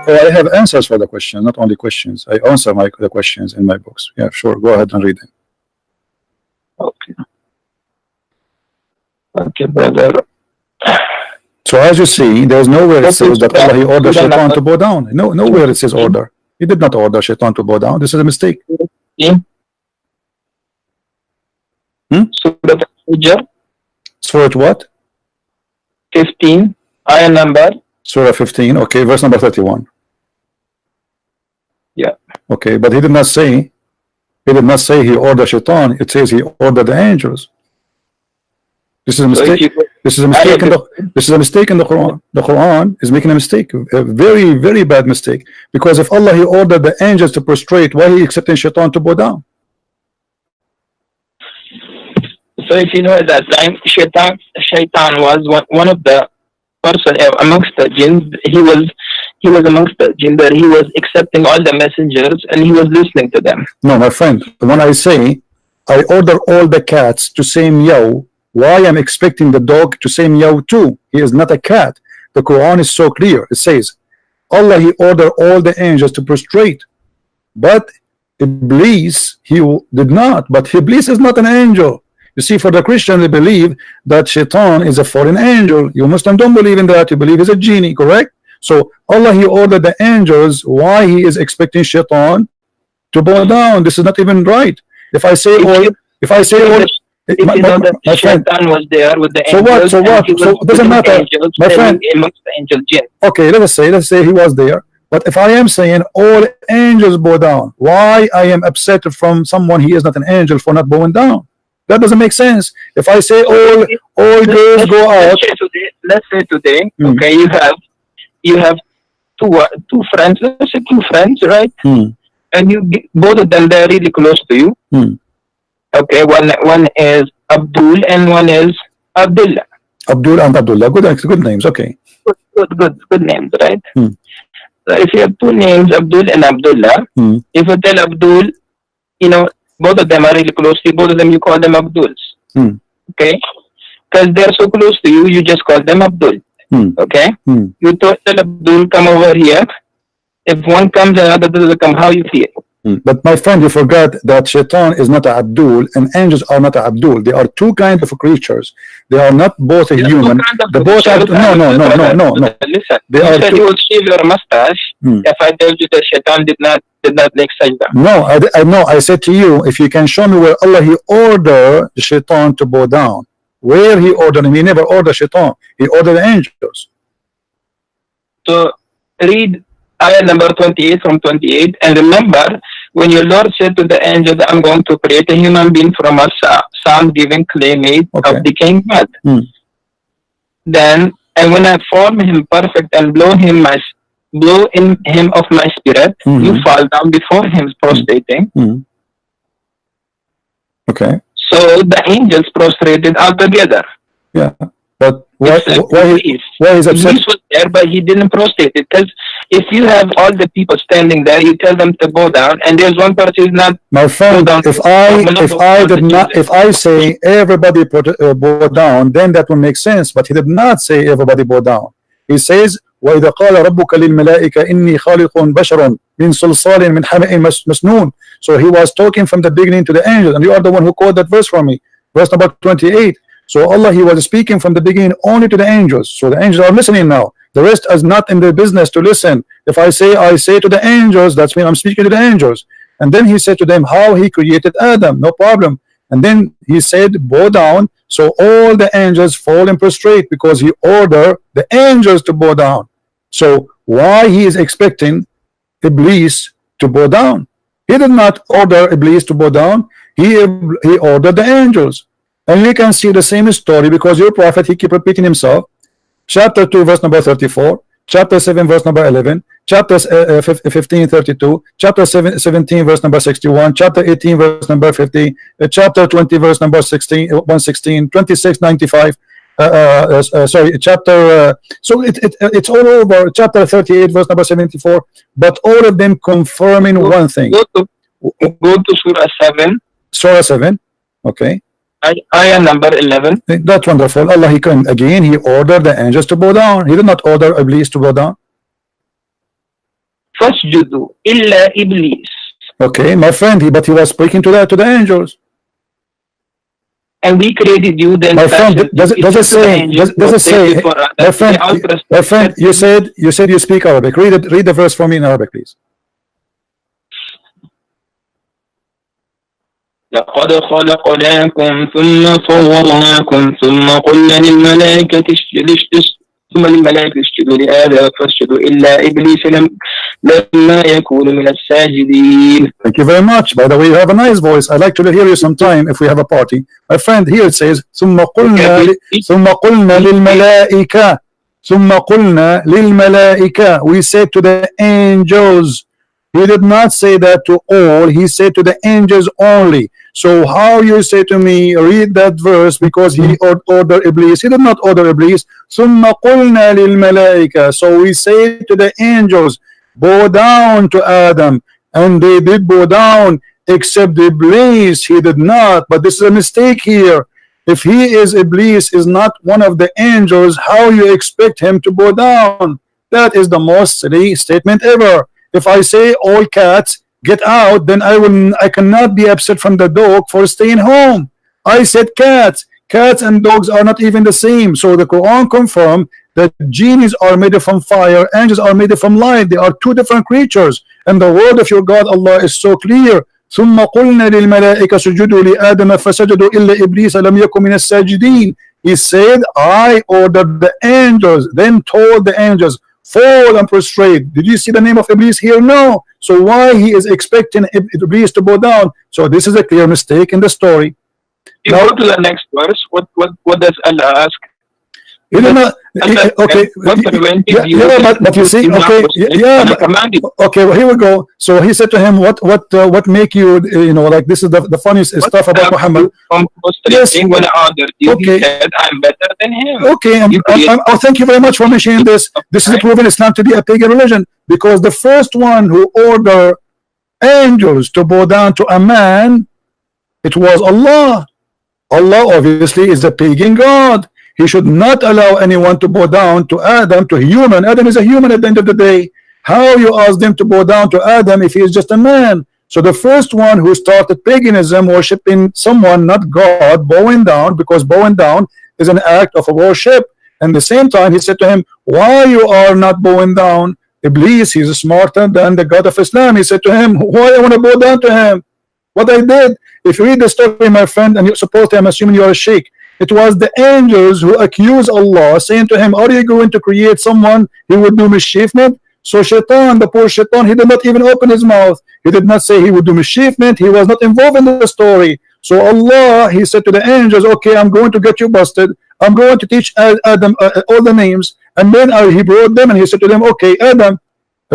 Oh, I have answers for the question, not only questions. I answer the questions in my books. Yeah, sure. Go ahead and read them. Okay. Okay, brother. So as you see, there's nowhere it says that Allah he ordered shaitan to bow down. Nowhere it says order. He did not order shaitan to bow down. This is a mistake. Surah what? 15. Ayah number. Surah 15. Okay, verse number 31. Yeah. Okay, but he did not say. He did not say he ordered shaitan. It says he ordered the angels. This is a mistake. This is a mistake in the Quran. The Quran is making a mistake, a very, very bad mistake. Because if Allah he ordered the angels to prostrate, why he accepting shaitan to bow down? So if you know at that time, shaitan was one of the person amongst the jinn. He was amongst the jinn that he was accepting all the messengers and he was listening to them. No, my friend. When I say I order all the cats to say meow why I'm expecting the dog to say meow too? He is not a cat. The Quran is so clear. It says Allah, he ordered all the angels to prostrate, but Iblis, he did not. But Iblis is not an angel. You see, for the Christian, they believe that Shaitan is a foreign angel. You Muslim don't believe in that. You believe he's a genie, correct? So Allah, he ordered the angels. Why he is expecting Shaitan to bow down? This is not even right. If I say all, if I say all, if you know that Shaitan was there with the angels, so what? So it doesn't matter, my friend. Amongst the angel jinn. Okay, let's say he was there. But if I am saying all angels bow down, why I am upset from someone he is not an angel for not bowing down? That doesn't make sense. If I say all girls go out, let's say today, okay, you have two friends. Let's say two friends, right? And both of them, they're really close to you. Okay, one is Abdul and one is Abdullah. Abdul and Abdullah, good names. Okay, good names, right? So if you have two names, Abdul and Abdullah, if you tell Abdul, you know, both of them are really close to you, both of them you call them Abduls. Okay, because they're so close to you, you just call them Abdul. Okay, you tell Abdul, come over here. If one comes and another doesn't come, how you feel? But my friend, you forgot that Shaitan is not a Abdul and angels are not a Abdul. They are two kinds of creatures. They are not both a human. The both are no. Listen, they you are said you would shave your mustache if I told you that Shaitan did not make sajda. No, I know. I said to you, if you can show me where Allah he ordered the Shaitan to bow down, where he ordered him. He never ordered Shaitan. He ordered the angels. So read ayah number 28 from 28, and remember when your Lord said to the angel that I'm going to create a human being from a sound-giving clay made of decaying mud. Then, and when I form him perfect and blow in him of my spirit, you fall down before him prostrating. Okay. So the angels prostrated all together. Yeah. But why is upset? Iblis was there, but he didn't prostrate it. Because if you have all the people standing there, you tell them to bow down, and there's one person who's not. My friend, if I say everybody bow down, then that will make sense. But he did not say everybody bow down. He says, وَإِذَا قَالَ رَبُّكَ لِلْمَلَائِكَةِ إِنِّي خَالِقٌ بَشَرًا مِنْ صَلْصَالٍ مِنْ حَمَإٍ مَسْنُونٍ. So he was talking from the beginning to the angels, and you are the one who quoted that verse for me, verse number 28. So Allah, he was speaking from the beginning only to the angels. So the angels are listening now. The rest is not in their business to listen. If I say to the angels, that's mean I'm speaking to the angels. And then he said to them how he created Adam, no problem. And then he said, bow down. So all the angels fall and prostrate because he ordered the angels to bow down. So why he is expecting Iblis to bow down? He did not order Iblis to bow down. He ordered the angels. And you can see the same story because your prophet, he keep repeating himself. Chapter 2 verse number 34, chapter 7 verse number 11, chapter 15 32, chapter 17 verse number 61, chapter 18 verse number 50, chapter 20 verse number 116, 26 95, sorry, chapter so it's all over. Chapter 38 verse number 74, but all of them confirming one thing. Go to Surah 7. Surah 7, okay. Ayah number 11. That's wonderful. Allah, he can again, he ordered the angels to bow down. He did not order Iblis to bow down. Fasjudu illa Iblis. Okay, my friend, but he was speaking to the angels. And we created you. Then my friend, does it say? My friend, you said you speak Arabic. Read the verse for me in Arabic, please. لقد خلقناكم ثم صورناكم ثم قلنا للملائكة اسجدوا لآدم فاسجدوا إلا إبليس لما يكون من الساجدين. Thank you very much. By the way, you have a nice voice. I'd like to hear you sometime if we have a party. My friend, here it says ثم قلنا للملائكة. We said to the angels. He did not say that to all. He said to the angels only. So how you say to me, read that verse because he ordered Iblis. He did not order Iblis. ثُمَّ قُلْنَا لِلْمَلَائِكَةِ. So we say to the angels, bow down to Adam. And they did bow down except Iblis. He did not. But this is a mistake here. If he is Iblis, is not one of the angels, how you expect him to bow down? That is the most silly statement ever. If I say all cats get out, then I cannot be upset from the dog for staying home. I said cats. Cats and dogs are not even the same. So the Quran confirmed that genies are made from fire, angels are made from light. They are two different creatures. And the word of your God Allah is so clear. ثم قلنا للملائكة سجدوا لآدم فسجدوا إلا إبليس لم يكن من الساجدين. He said, I ordered the angels, then told the angels, fall and prostrate. Did you see the name of Iblis here? No. So why he is expecting Iblis to bow down? So this is a clear mistake in the story. You go to the next verse. What does Allah ask? You did not, okay, but you see, okay, okay, well, here we go. So he said to him, what make you, you know, like this is the funniest stuff about Muhammad. Yes. When I ordered you, okay. He said, I'm better than him. Okay, oh, thank you very much for mentioning this. This is proven Islam to be a pagan religion, because the first one who ordered angels to bow down to a man, it was Allah. Allah obviously is a pagan God. He should not allow anyone to bow down to Adam, to human. Adam is a human at the end of the day. How you ask them to bow down to Adam if he is just a man? So the first one who started paganism, worshiping someone, not God, bowing down, because bowing down is an act of a worship. And at the same time, he said to him, why you are not bowing down? Iblis, he's smarter than the God of Islam. He said to him, why I want to bow down to him? What I did. If you read the story, my friend, and you're supposed to, I'm assuming you're a sheikh, it was the angels who accused Allah, saying to him, are you going to create someone who would do mischievement? So Shaitan, the poor Shaitan, he did not even open his mouth. He did not say he would do mischievement. He was not involved in the story. So Allah, he said to the angels, okay, I'm going to get you busted. I'm going to teach Adam all the names. And then he brought them and he said to them, okay, Adam,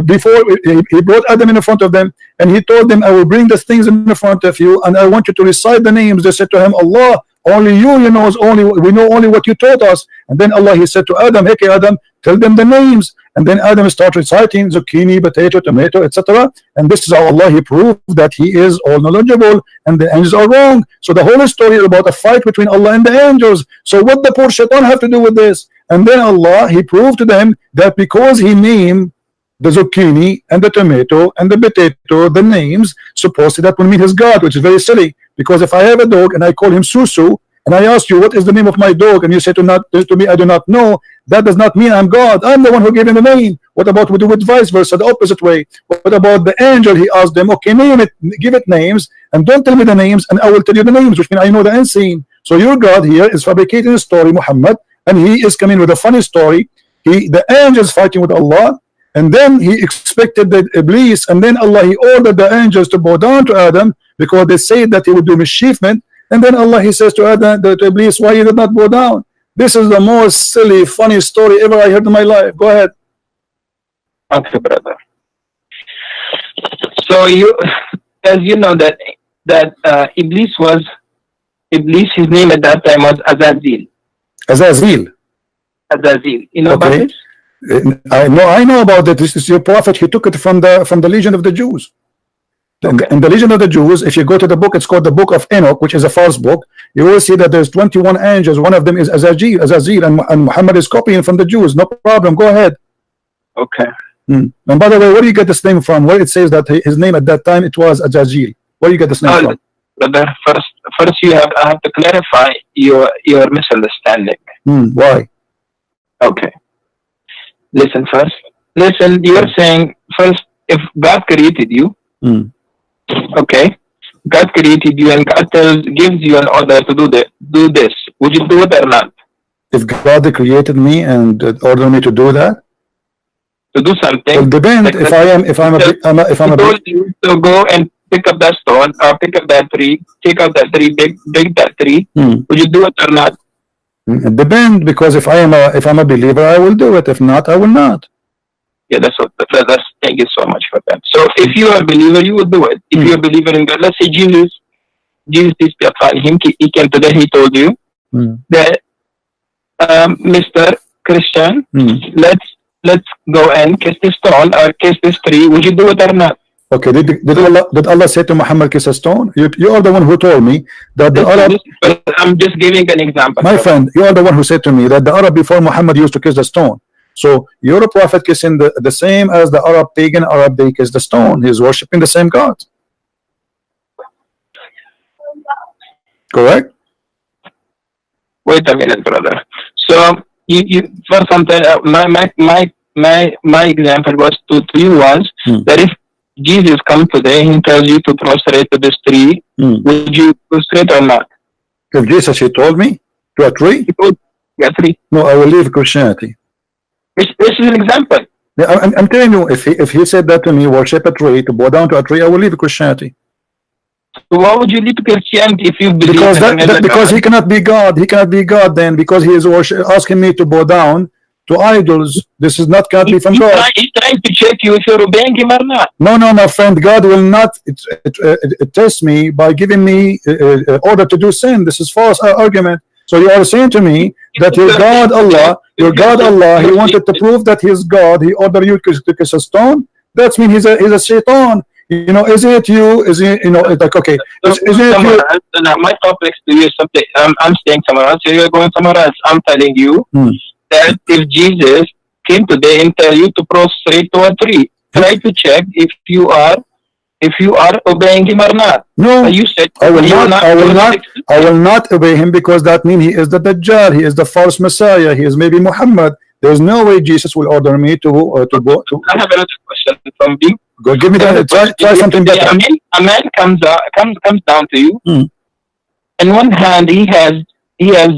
before he brought Adam in front of them, and he told them, I will bring the things in front of you, and I want you to recite the names. They said to him, Allah, only you knows, we know only what you taught us. And then Allah, he said to Adam, hey Adam, tell them the names. And then Adam started reciting zucchini, potato, tomato, etc. And this is how Allah, he proved that he is all knowledgeable and the angels are wrong. So the whole story is about a fight between Allah and the angels. So what the poor Shaitan have to do with this? And then Allah, he proved to them that because he named the zucchini and the tomato and the potato, the names, supposedly that will mean his God, which is very silly. Because if I have a dog and I call him Susu, and I ask you what is the name of my dog, and you say to me, I do not know, that does not mean I'm God. I'm the one who gave him the name. What about we do it vice versa, the opposite way? What about the angel? He asked them, okay, name it, give it names, and don't tell me the names, and I will tell you the names, which means I know the unseen. So your God here is fabricating a story, Muhammad, and he is coming with a funny story. The angels fighting with Allah, and then he expected that Iblis, and then Allah, he ordered the angels to bow down to Adam because they said that he would do mischievement. And then Allah, he says to Adam, to Iblis, why you did not bow down? This is the most silly, funny story ever I heard in my life. Go ahead. Okay, brother. So as you know that Iblis, his name at that time was Azazel. Azazel. You know about this? I know about that. This is your prophet. He took it from the Legion of the Jews. Okay. In the Legion of the Jews, if you go to the book, it's called the Book of Enoch, which is a false book. You will see that there's 21 angels. One of them is Azazel, and Muhammad is copying from the Jews. No problem. Go ahead. Okay. And by the way, where do you get this name from? Where it says that his name at that time it was Azazel. Where do you get this name from? Brother, first I have to clarify your misunderstanding. Why? Okay. Listen first. Listen, you are saying first, if God created you, okay, God created you and God gives you an order to do this. Would you do it or not? If God created me and ordered me to do that, to do something, it depends. Like if I'm a told you to go and pick up that stone or pick up that tree, take out that tree, dig that tree. Would you do it or not? It depends, because if I'm a believer, I will do it. If not, I will not. Yeah, that's thank you so much for that. So if you are a believer, you will do it. If you're a believer in God, let's say Jesus peace be upon him, he came today, he told you that Mr. Christian, let's go and kiss this stone or kiss this tree. Would you do it or not? Okay, did Allah say to Muhammad kiss a stone? You are the one who told me that the Arab. I'm just giving an example. My friend, you are the one who said to me that the Arab before Muhammad used to kiss the stone. So you're a prophet kissing the same as the Arab pagan Arab, they kiss the stone. He's worshiping the same God. Correct? Wait a minute, brother. So you for something my example was to you was that if Jesus comes today and tells you to prostrate to this tree, would you prostrate or not? If Jesus, he told me to a tree? He told you a tree. No, I will leave Christianity. This is an example. Yeah, I'm telling you, if he said that to me, worship a tree, to bow down to a tree, I will leave Christianity. So why would you leave Christianity if you believe because he cannot be God. He cannot be God then, because he is asking me to bow down to idols. This is not cannot be from God. He's trying to check you if you're obeying him or not. No, my friend. God will not test me by giving me order to do sin. This is false argument. So you are saying to me that your God Allah, he wanted to prove that he is God. He ordered you to kiss a stone. That means he's a shaitan. You know, isn't it you? Is it, you know, like, okay, isn't it you? My topics to you is something. I'm saying somewhere else. You're going somewhere else. I'm telling you that if Jesus came today and tell you to prostrate to a tree, try to check if you are obeying him or not. No, you said I will not obey him, because that means he is the Dajjal. He is the false Messiah. He is maybe Muhammad. There's no way Jesus will order me to go. I have another question from you. Go give me that. Try something better. A man comes down to you. In one hand he has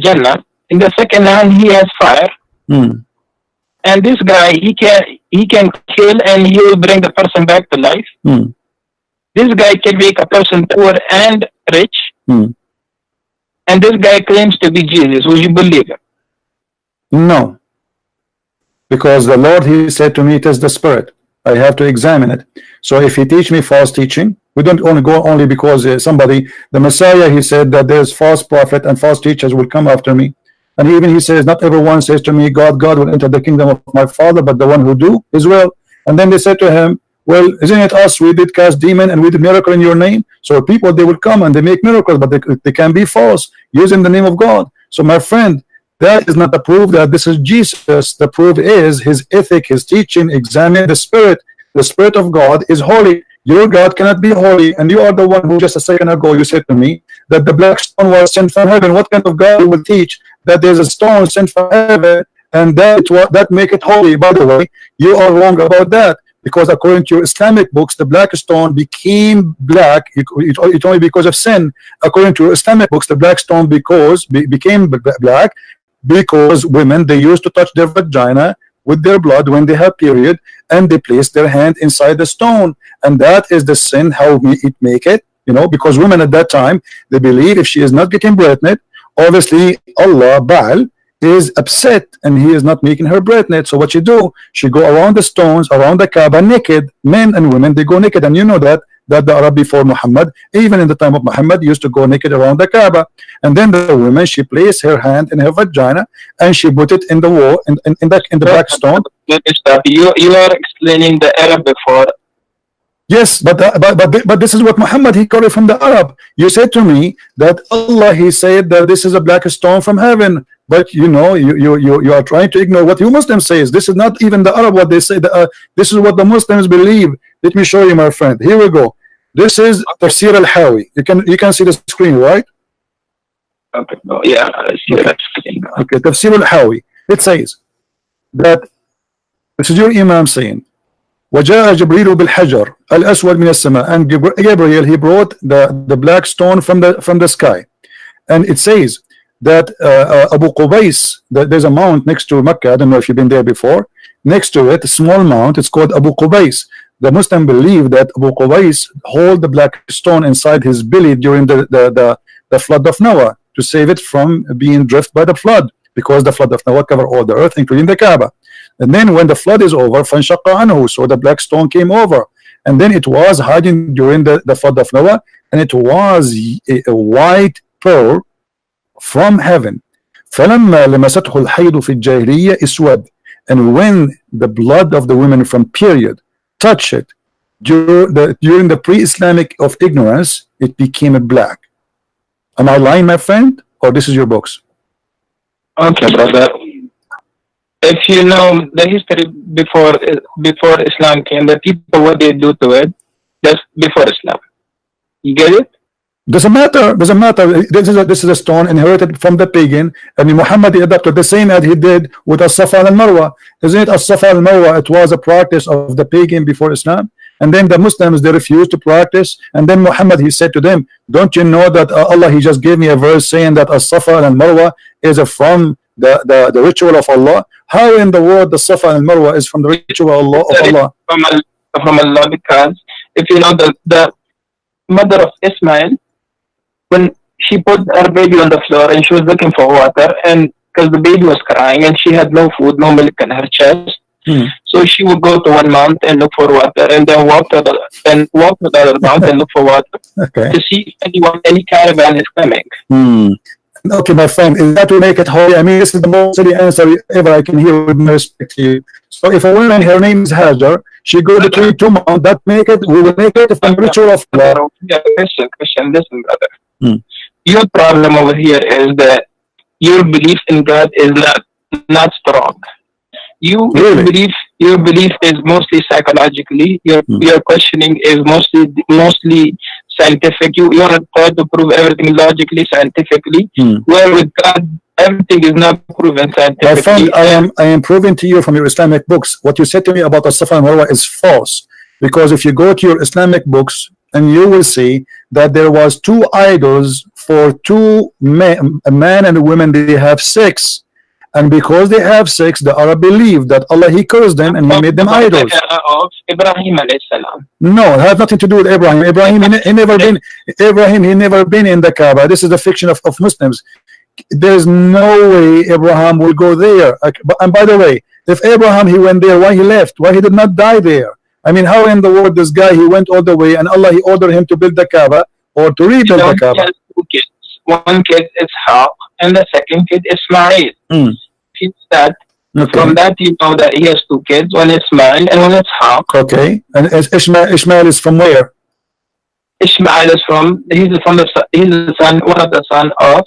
Jannah. In the second hand he has fire. And this guy he can kill and he will bring the person back to life. This guy can make a person poor and rich. And this guy claims to be Jesus. Will you believe him? No. Because the Lord, he said to me, it is the spirit. I have to examine it. So if he teach me false teaching, we don't only go only because the Messiah, he said that there's false prophet and false teachers will come after me. And he says, not everyone says to me, God will enter the kingdom of my Father, but the one who do his will. And then they said to him, well, isn't it us? We did cast demon and we did miracle in your name. So people, they will come and they make miracles, but they can be false using the name of God. So my friend, that is not the proof that this is Jesus. The proof is his ethic, his teaching. Examine the spirit. The spirit of God is holy. Your God cannot be holy. And you are the one who just a second ago you said to me that the black stone was sent from heaven. What kind of God will teach that there's a stone sent from heaven and that make it holy? By the way, you are wrong about that, because according to your Islamic books, the black stone became black. It only because of sin. According to Islamic books, the black stone became black because women, they used to touch their vagina with their blood when they have period, and they place their hand inside the stone, and that is the sin. How it make it, you know, because women at that time, they believe if she is not getting pregnant, obviously Allah Baal is upset and he is not making her pregnant. So what she do, she go around the stones, around the Kaaba naked. Men and women, they go naked. And you know that the Arab before Muhammad, even in the time of Muhammad, used to go naked around the Kaaba. And then the woman, she placed her hand in her vagina and she put it in the wall, in the black stone. You are explaining the Arab before. Yes, but this is what Muhammad, he called it from the Arab. You said to me that Allah, he said that this is a black stone from heaven. But you know, you are trying to ignore what you Muslims say. This is not even the Arab what they say. This is what the Muslims believe. Let me show you, my friend. Here we go. This is Tafsir al-Hawi. You can see the screen, right? Okay. Oh, yeah. I see that screen. Okay. Tafsir al-Hawi. It says that this is your Imam saying, وجاء جبريل بالحجر الأسود من السماء, and Gabriel, he brought the black stone from the sky. And it says that Abu Qubais, there's a mount next to Mecca. I don't know if you've been there before. Next to it, a small mount, it's called Abu Qubais. The Muslim believe that Abu Qubais hold the black stone inside his belly during the flood of Noah, to save it from being drifted by the flood, because the flood of Noah covered all the earth, including the Kaaba. And then when the flood is over, فَانْشَقَّ عَنْهُ, so the black stone came over. And then it was hiding during the flood of Noah, and it was a white pearl from heaven. فَلَمَّا لَمَسَتْهُ الْحَيْضُ فِي الْجَاهِلِيَّةِ اسْوَدَ, and when the blood of the women from period touch it, during the pre-Islamic of ignorance, it became a black. Am I lying, my friend, or this is your books? Okay, brother. If you know the history before Islam came, the people what they do to it, that's before Islam. You get it? Doesn't matter. Doesn't matter. This is a stone inherited from the pagan, and Muhammad adopted the same as he did with as-Safa and Marwa. Isn't it? As-Safa and Marwa, it was a practice of the pagan before Islam, and then the Muslims, they refused to practice, and then Muhammad, he said to them, don't you know that Allah, he just gave me a verse saying that as-Safa and Marwa is from the ritual of Allah. How in the world the Safa and Marwa is from the ritual of Allah? From Allah, because if you know the mother of Ismail, when she put her baby on the floor and she was looking for water, and because the baby was crying and she had no food, no milk in her chest, so she would go to one mount and look for water, and then walk to the other mount and look for water to see if any caravan is coming. Okay, my friend, is that to make it holy? I mean, this is the most silly answer ever I can hear, with my respect to you. So if a woman, her name is Hajar, she go to tree to mount, that make it, we will make it from ritual of Allah. Christian, listen, brother. Your problem over here is that your belief in God is not strong. Your belief is mostly psychologically. Your questioning is mostly scientific. You want to try to prove everything logically, scientifically. Where with God, everything is not proven scientifically. My friend, I am proving to you from your Islamic books, what you said to me about the Safa and Marwa is false. Because if you go to your Islamic books, and you will see that there was two idols for two men, a man and a woman, they have sex. And because they have sex, the Arab believe that Allah, he cursed them and he made them idols. Ibrahim alayhi salam. No, it has nothing to do with Ibrahim. He never been in the Kaaba. This is the fiction of Muslims. There's no way Abraham will go there. And by the way, if Abraham, he went there, why he left? Why he did not die there? I mean, how in the world this guy, he went all the way, and Allah, he ordered him to build the Kaaba or to rebuild the Kaaba? He has two kids. One kid is Ishaq, and the second kid is Ismail. From that, you know that he has two kids, one is Ismail and one is Ishaq. Okay, and Ismail is from where? Ismail is he's the son, one of the son of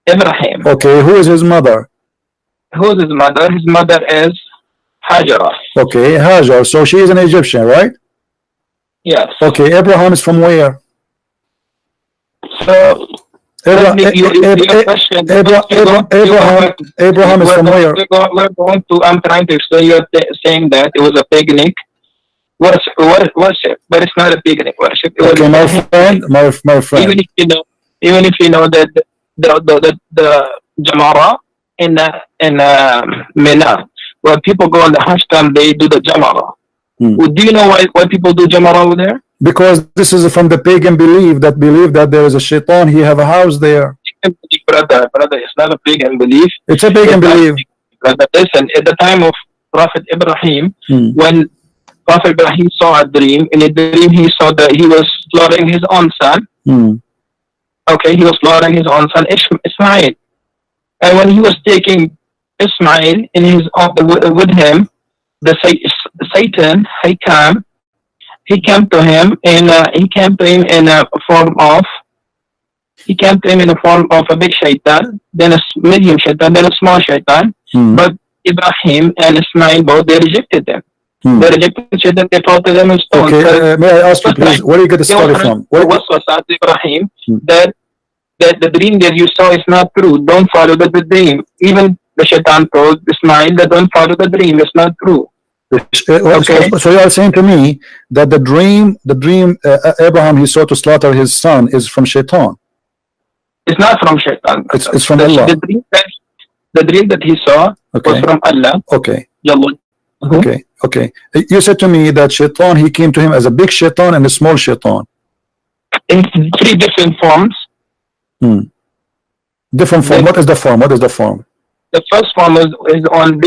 Ibrahim. Okay, who is his mother? Who is his mother? His mother is Hajar. Okay, Hajar. So she is an Egyptian, right? Yes. Okay, Abraham is from where? So Abraham is from where? We're going to. I'm trying to explain. You're saying that it was a paganic worship, but it's not a paganic worship. Okay, my friend. Even if you know that the Jamara in Mina, where people go on the Hajj time, they do the Jamara. Do you know why people do Jamara over there? Because this is from the pagan belief that there is a shaitan, he have a house there. Brother, it's not a pagan belief. It's a pagan belief. Brother, listen, at the time of Prophet Ibrahim, when Prophet Ibrahim saw a dream, in a dream he saw that he was slaughtering his own son. Okay, he was slaughtering his own son, Ismail. And when he was taking Ismail in with him, the Satan, he came to him in a form of a big shaitan, then a medium shaitan, then a small shaitan. But Ibrahim and Ismail both, they rejected them. They rejected shaitan. They thought to them in stone. Okay, may I ask you please, where do you get the story from? What was Ibrahim that the dream that you saw is not true. Don't follow the dream. Even the shaitan told Ismail that don't follow the dream. It's not true. Okay. So you are saying to me that the dream Abraham he saw to slaughter his son is from shaitan? It's not from shaitan. It's from Allah. The dream that he saw was from Allah. Okay. Okay. You said to me that shaitan, he came to him as a big shaitan and a small shaitan. In three different forms. Different form. What is the form? The first form is on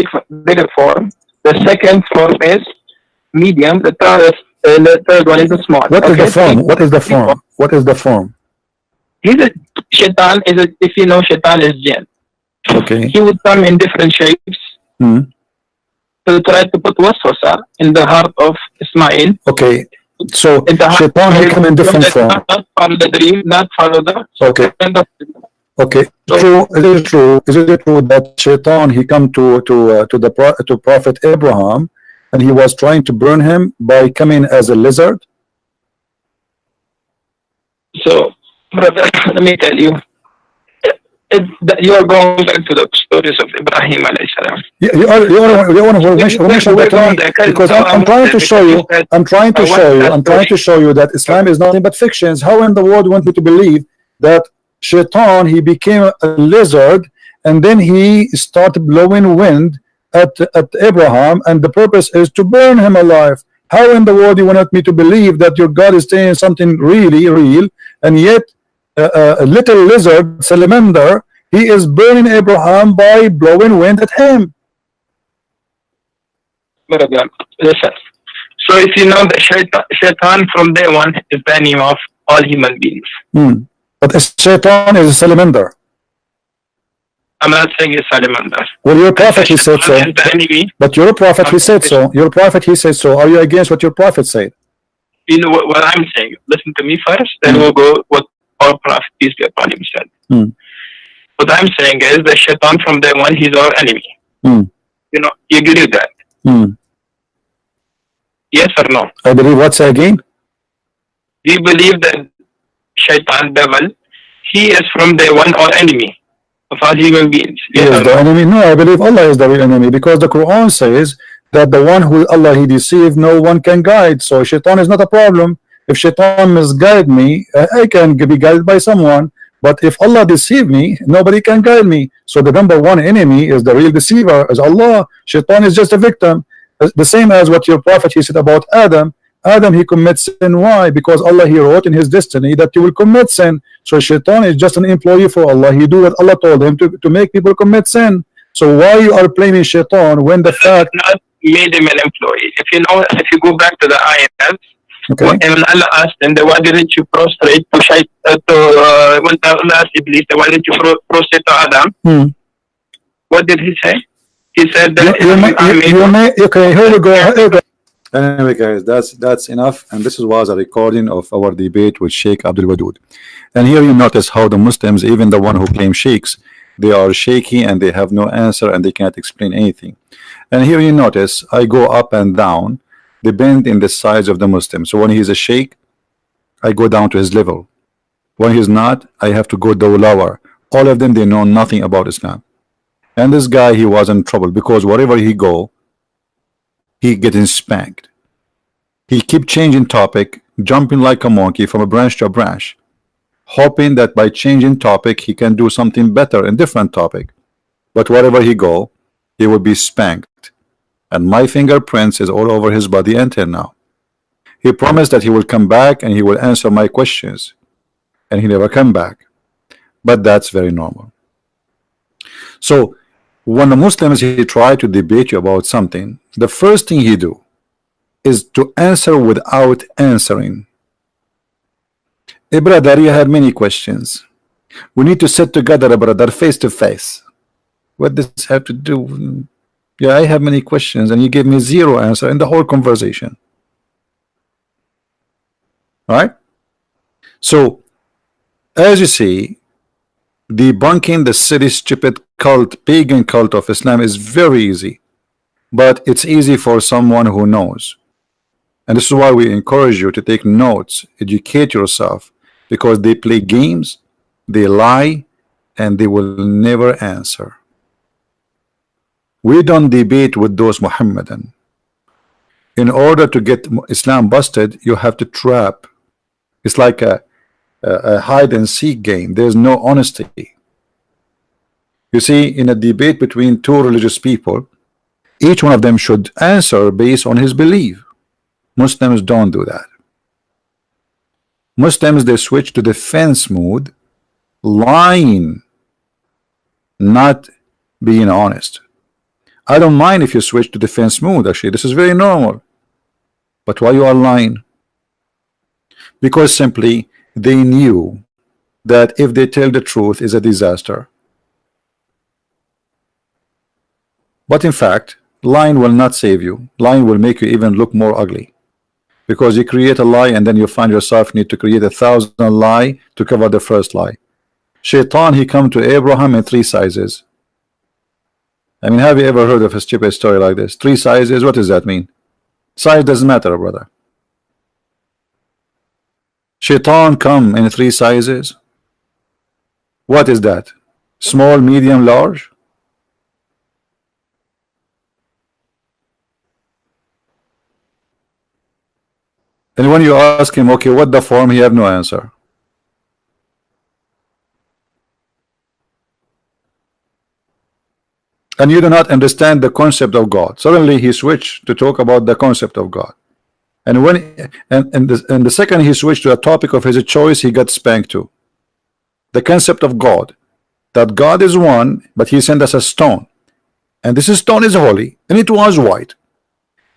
bigger form. The second form is medium. The third one is the small. What is the form? He's a shaitan. If you know, shaitan is jinn. Okay. He would come in different shapes to try to put waswasa in the heart of Ismail. Okay. So in the heart, Shaitan he come in different form. not follow the dream, not follow the Okay. Okay. So- True. It is true. Is it true that Shaitan he come to Prophet Abraham, and he was trying to burn him by coming as a lizard? So, brother, let me tell you, you are going back to the stories of Ibrahim alayhi salam. You want to mention that to me because I'm trying to show you. I'm trying to show you that Islam is nothing but fictions. How in the world you want me to believe that Shaitan he became a lizard and then he started blowing wind at Abraham, and the purpose is to burn him alive? How in the world you wanted me to believe that your God is saying something really real, and yet a little lizard, salamander, he is burning Abraham by blowing wind at him? Listen. So if you know that Shaitan from day one is the enemy of all human beings. But Shaitan is a salamander. I'm not saying it's salamander. Well, your prophet he said so. But your prophet he said so. Your prophet he said so. Are you against what your prophet said? You know what I'm saying? Listen to me first, then we'll go what our prophet peace be upon him said. What I'm saying is that Shaitan from day one he's our enemy. You know, you believe that? Yes or no? I believe what? Say again? Do you believe that Shaitan, devil, he is from day one our enemy of all human beings? Yes, he is the enemy? No, I believe Allah is the real enemy, because the Quran says that the one who Allah he deceived, no one can guide. So Shaitan is not a problem. If Shaitan misguide me, I can be guided by someone. But if Allah deceive me, nobody can guide me. So the number one enemy is the real deceiver, is Allah. Shaitan is just a victim. The same as what your prophet he said about Adam. Adam he commits sin. Why? Because Allah he wrote in his destiny that he will commit sin. So Shaitan is just an employee for Allah. He do what Allah told him to make people commit sin. So why you are blaming Shaitan when the fact not made him an employee? If you know, if you go back to the ayat, okay. When Allah asked them, why didn't you prostrate to when Allah asked Iblis, why didn't you prostrate to Adam? What did he say? He said that okay, here we go. Anyway, guys, that's enough, and this was a recording of our debate with Sheikh Abdul Wadud. And here you notice how the Muslims, even the one who claim sheikhs, they are shaky and they have no answer and they can't explain anything. And here you notice I go up and down, depend in the size of the Muslim. So when he's a sheikh, I go down to his level. When he's not, I have to go lower. All of them, they know nothing about Islam. And this guy, he was in trouble because wherever he go, he getting spanked. He keep changing topic, jumping like a monkey from a branch to a branch, hoping that by changing topic he can do something better in different topic. But wherever he go, he will be spanked. And my fingerprints is all over his body until now. He promised that he will come back and he will answer my questions, and he never come back. But that's very normal. So when the Muslims he try to debate you about something, the first thing he do is to answer without answering. Hey brother, you have many questions. We need to sit together, brother, face to face. What does this have to do? Yeah, I have many questions, and you gave me zero answer in the whole conversation. All right? So, as you see, debunking the silly, stupid cult, pagan cult of Islam is very easy, but it's easy for someone who knows. And this is why we encourage you to take notes, educate yourself, because they play games, they lie, and they will never answer. We don't debate with those Muhammadan. In order to get Islam busted, you have to trap. It's like a hide and seek game. There's no honesty. You see, in a debate between two religious people, each one of them should answer based on his belief. Muslims don't do that. Muslims, they switch to defense mode, lying, not being honest. I don't mind if you switch to defense mode. Actually, this is very normal. But why you are lying? Because simply they knew that if they tell the truth is a disaster. But in fact, lying will not save you. Lying will make you even look more ugly. because you create a lie and then you find yourself need to create 1,000 lie to cover the first lie. Shaitan, he come to Abraham in 3 sizes. I mean, have you ever heard of a stupid story like this? 3 sizes, what does that mean? Size doesn't matter, brother. Shaitan come in 3 sizes. What is that? Small, medium, large? And when you ask him, okay, what the form, he have no answer. And you do not understand the concept of God. Suddenly he switched to talk about the concept of God. And when the second he switched to a topic of his choice, he got spanked too. The concept of God, that God is one, but he sent us a stone, and this stone is holy, and it was white,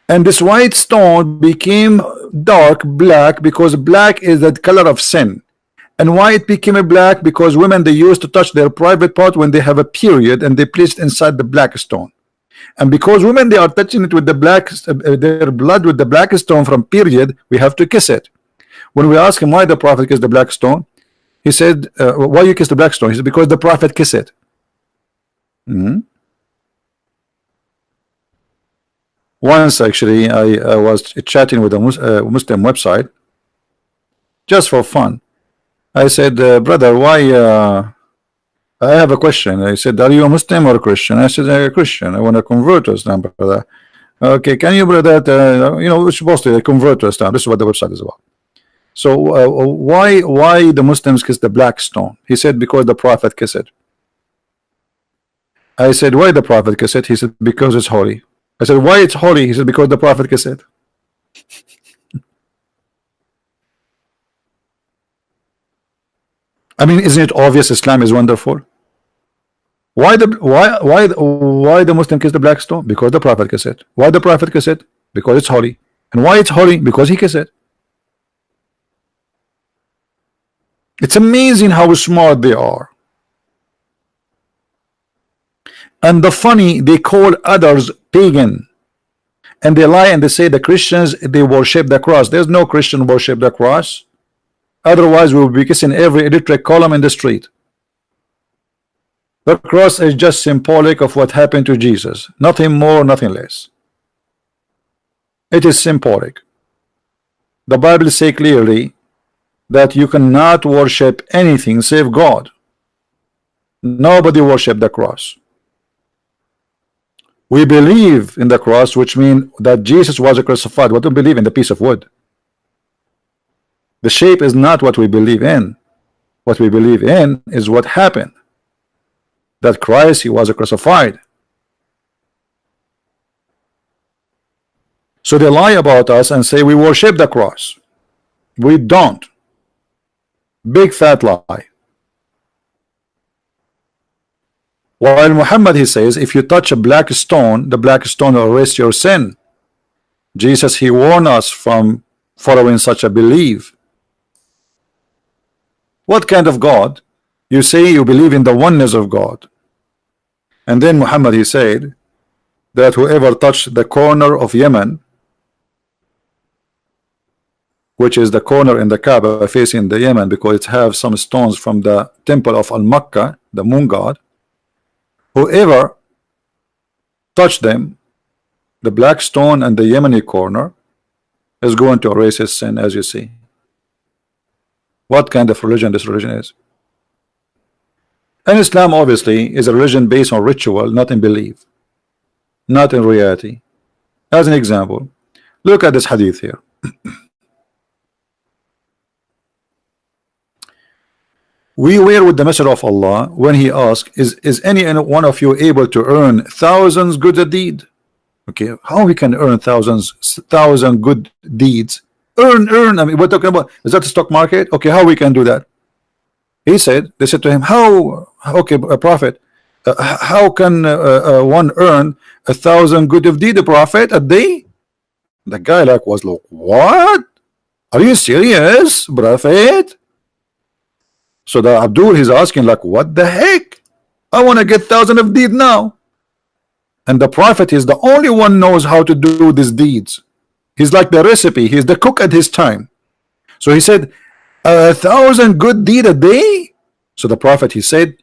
and this white stone became dark black because black is the color of sin, and white became a black because women, they used to touch their private part when they have a period, and they placed inside the black stone. And because women, they are touching it with the black, their blood with the black stone from period, we have to kiss it. When we ask him why the prophet kissed the black stone, he said, why you kiss the black stone? He said, because the prophet kissed it. Once actually I was chatting with a Muslim website just for fun. I said, brother, why I have a question. I said, are you a Muslim or a Christian? I said, I'm a Christian. I want to convert to Islam, brother. Okay, can you, brother, you know, we're supposed to convert to Islam. This is what the website is about. So why the Muslims kiss the black stone? He said, because the prophet kissed it. I said, why the prophet kissed it? He said, because it's holy. I said, why it's holy? He said, because the prophet kissed it. I mean, isn't it obvious Islam is wonderful? Why the Muslim kiss the black stone? Because the prophet kissed it. Why the prophet kiss it? Because it's holy. And why it's holy? Because he kissed it. It's amazing how smart they are. And the funny, they call others pagan, and they lie and they say the Christians, they worship the cross. There's no Christian worship the cross. Otherwise we will be kissing every electric column in the street. The cross is just symbolic of what happened to Jesus, nothing more, nothing less. It is symbolic. The Bible says clearly that you cannot worship anything save God. Nobody worship the cross. We believe in the cross, which means that Jesus was crucified. We don't believe in the piece of wood. The shape is not what we believe in. What we believe in is what happened. That Christ, he was crucified. So they lie about us and say we worship the cross. We don't. Big fat lie. While Muhammad, he says, if you touch a black stone, the black stone will erase your sin. Jesus, he warned us from following such a belief. What kind of God? You say you believe in the oneness of God. And then Muhammad, he said that whoever touched the corner of Yemen, which is the corner in the Kaaba facing the Yemen, because it has some stones from the temple of Al-Makkah, the moon god, whoever touched them, the black stone and the Yemeni corner, is going to erase his sin, as you see. What kind of religion this religion is? And Islam obviously is a religion based on ritual, not in belief, not in reality. As an example, look at this hadith here. We were with the Messenger of Allah when he asked, is any one of you able to earn thousands good deed? Okay, how we can earn thousand good deeds? Earn. I mean, we're talking about, is that the stock market? Okay, how we can do that? He said, they said to him, how? Okay, a prophet, how can one earn 1,000 good of deed, a prophet, a day? The guy was like, what? Are you serious, prophet? So the Abdul, he's asking like, what the heck? I want to get 1,000 of deed now. And the prophet is the only one knows how to do these deeds. He's like the recipe. He's the cook at his time. So he said, 1,000 good deed a day. So the Prophet, he said,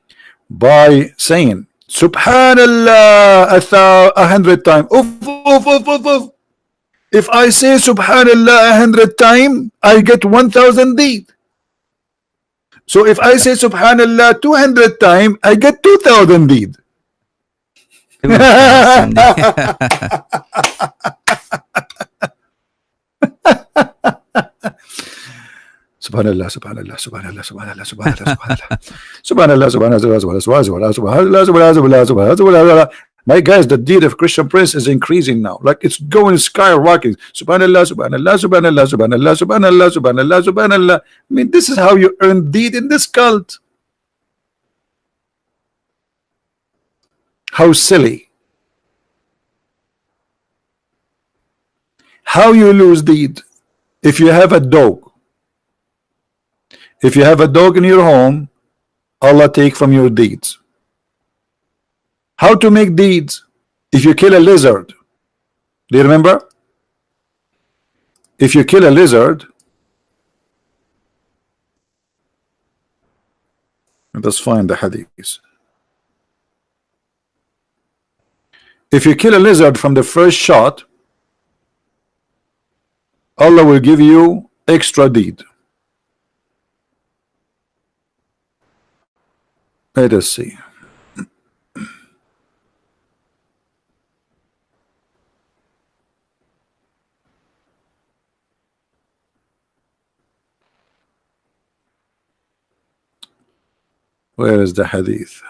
by saying Subhanallah 100 times. Oof, oof, oof, oof, oof. If I say Subhanallah 100 times, I get 1,000 deed. So if I say Subhanallah 200 times, I get 2,000 deed. 2,000. Subhanallah, Subhanallah, Subhanallah, Subhanallah, Subhanallah, Subhanallah, Subhanallah, Subhanallah, Subhanallah, Subhanallah. My guys, the deed of Christian Prince is increasing now. Like it's going skyrocketing. Subhanallah, Subhanallah, Subhanallah, Subhanallah, Subhanallah, Subhanallah, Subhanallah. I mean, this is how you earn deed in this cult. How silly. How you lose deed? If you have a dog. If you have a dog in your home, Allah take from your deeds. How to make deeds? If you kill a lizard, do you remember? If you kill a lizard, let us find the hadith. If you kill a lizard from the first shot, Allah will give you extra deed. Let us see. Where is the hadith?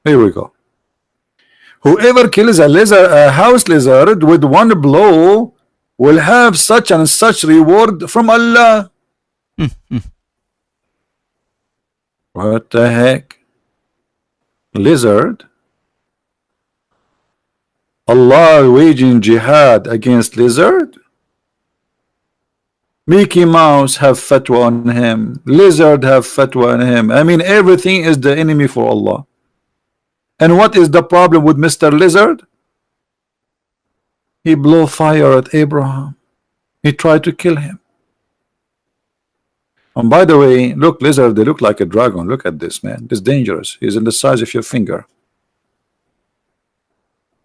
Here we go. Whoever kills a lizard, a house lizard, with one blow will have such and such reward from Allah. What the heck? Lizard? Allah waging jihad against lizard? Mickey Mouse have fatwa on him. Lizard have fatwa on him. I mean, everything is the enemy for Allah. And what is the problem with Mr. Lizard? He blew fire at Abraham. He tried to kill him. And by the way, look, lizard, they look like a dragon. Look at this, man. It's dangerous. He's in the size of your finger.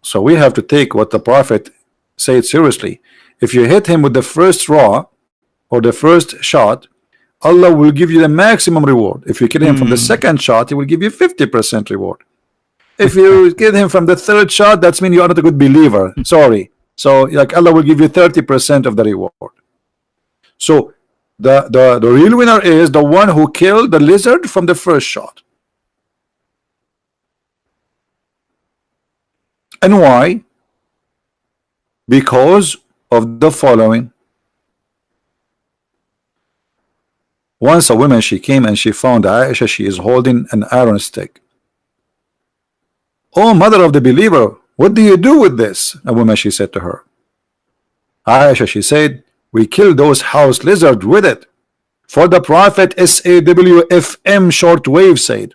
So we have to take what the Prophet said seriously. If you hit him with the first raw or the first shot, Allah will give you the maximum reward. If you kill him from the second shot, He will give you 50% reward. If you kill him from the third shot, that means you are not a good believer. Sorry. So like Allah will give you 30% of the reward. So the real winner is the one who killed the lizard from the first shot. And why? Because of the following. Once a woman, she came and she found Aisha, she is holding an iron stick. Oh, mother of the believer, what do you do with this? A woman, she said to her. Aisha, she said, we killed those house lizards with it. For the Prophet SAWFM shortwave said,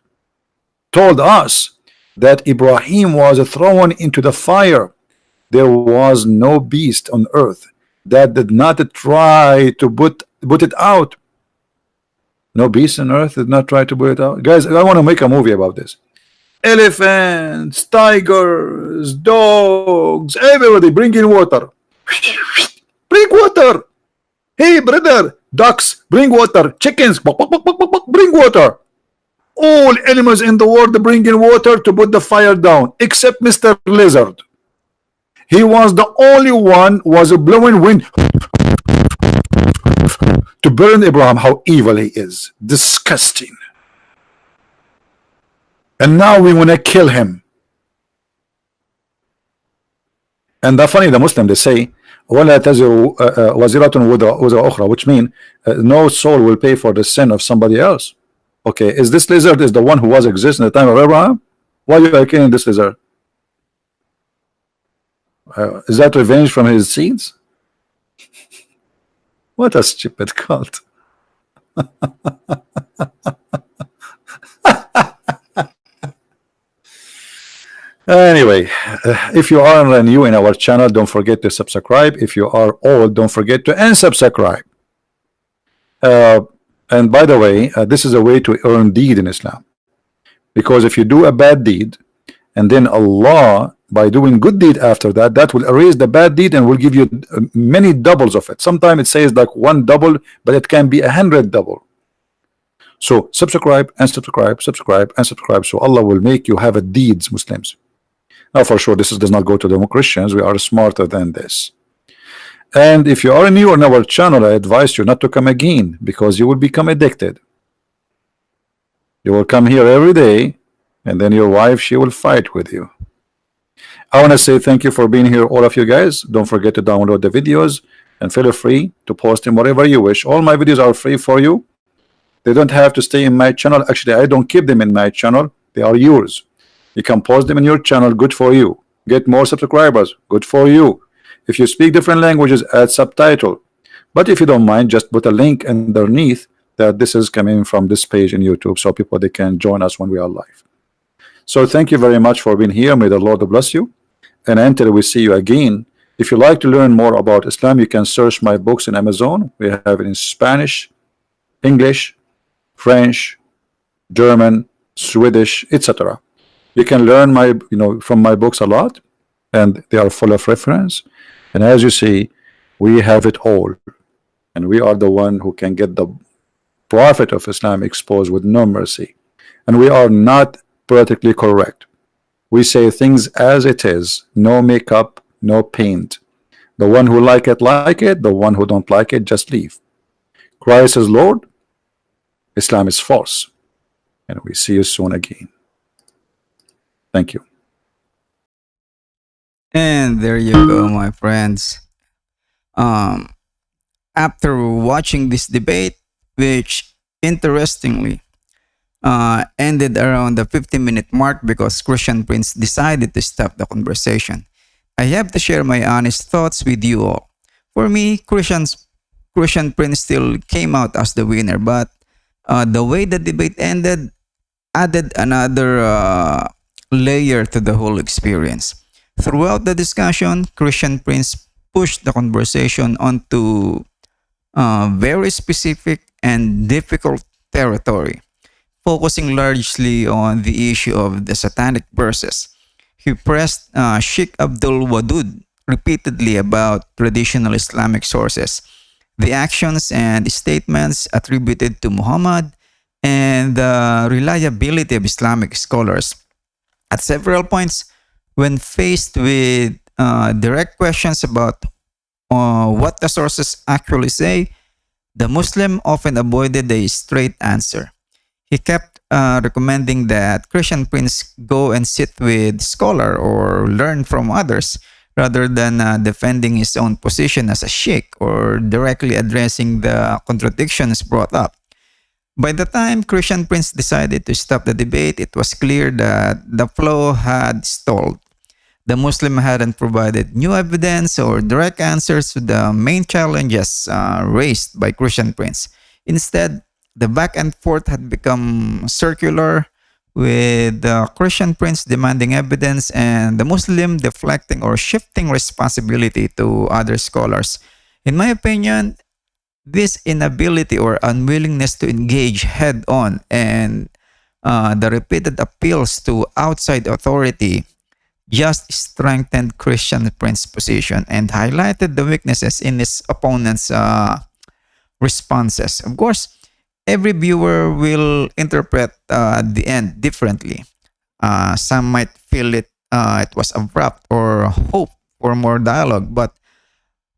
told us that Ibrahim was thrown into the fire. There was no beast on earth that did not try to put it out. No beast on earth did not try to put it out. Guys, I want to make a movie about this. Elephants, tigers, dogs, everybody bring in water. Bring water. Hey brother, ducks, bring water. Chickens, bring water. All animals in the world bring in water to put the fire down, except Mr. Lizard. He was the only one was blowing wind to burn Abraham. How evil he is. Disgusting. And now we want to kill him. And the funny, the Muslim, they say, وَلَا تَزِرُ وَزِرَةٌ وَزِرَ أُخْرَى, which means no soul will pay for the sin of somebody else. Okay, is this lizard is the one who was existing at the time of Abraham? Why are you killing this lizard? Is that revenge from his seeds? What a stupid cult. Anyway, if you are new in our channel, don't forget to subscribe. If you are old, don't forget to unsubscribe. Uh, and by the way, this is a way to earn deed in Islam. Because if you do a bad deed, and then Allah, by doing good deed after that, that will erase the bad deed and will give you many doubles of it. Sometimes it says like one double, but it can be 100 double. So subscribe and subscribe, subscribe and subscribe. So Allah will make you have a deeds, Muslims. Now, for sure, does not go to the Christians. We are smarter than this. And if you are new on our channel, I advise you not to come again, because you will become addicted. You will come here every day, and then your wife, she will fight with you. I want to say thank you for being here, all of you guys. Don't forget to download the videos, and feel free to post them wherever you wish. All my videos are free for you. They don't have to stay in my channel. Actually, I don't keep them in my channel. They are yours. You can post them in your channel. Good for you. Get more subscribers. Good for you. If you speak different languages, add subtitle. But if you don't mind, just put a link underneath that this is coming from this page in YouTube, so people, they can join us when we are live. So thank you very much for being here. May the Lord bless you. And until we see you again, if you like to learn more about Islam, you can search my books in Amazon. We have it in Spanish, English, French, German, Swedish, etc. You can learn from my books a lot, and they are full of reference. And as you see, we have it all, and we are the one who can get the Prophet of Islam exposed with no mercy. And we are not politically correct. We say things as it is, no makeup, no paint. The one who like it, the one who don't like it, just leave. Christ is Lord, Islam is false. And we see you soon again. Thank you. And there you go, my friends. After watching this debate, which interestingly ended around the 50-minute mark because Christian Prince decided to stop the conversation, I have to share my honest thoughts with you all. For me, Christian Prince still came out as the winner, but the way the debate ended added another layer to the whole experience. Throughout the discussion, Christian Prince pushed the conversation onto very specific and difficult territory, focusing largely on the issue of the Satanic Verses. He pressed Sheikh Abdul Wadud repeatedly about traditional Islamic sources, the actions and statements attributed to Muhammad, and the reliability of Islamic scholars. At several points, when faced with direct questions about what the sources actually say, the Muslim often avoided a straight answer. He kept recommending that Christian Prince go and sit with scholar or learn from others, rather than defending his own position as a sheikh or directly addressing the contradictions brought up. By the time Christian Prince decided to stop the debate, it was clear that the flow had stalled. The Muslim hadn't provided new evidence or direct answers to the main challenges raised by Christian Prince. Instead, the back and forth had become circular, with the Christian Prince demanding evidence and the Muslim deflecting or shifting responsibility to other scholars. In my opinion, this inability or unwillingness to engage head on and the repeated appeals to outside authority just strengthened Christian Prince's position and highlighted the weaknesses in his opponent's responses. Of course, every viewer will interpret the end differently. Some might feel it was abrupt or hope for more dialogue, but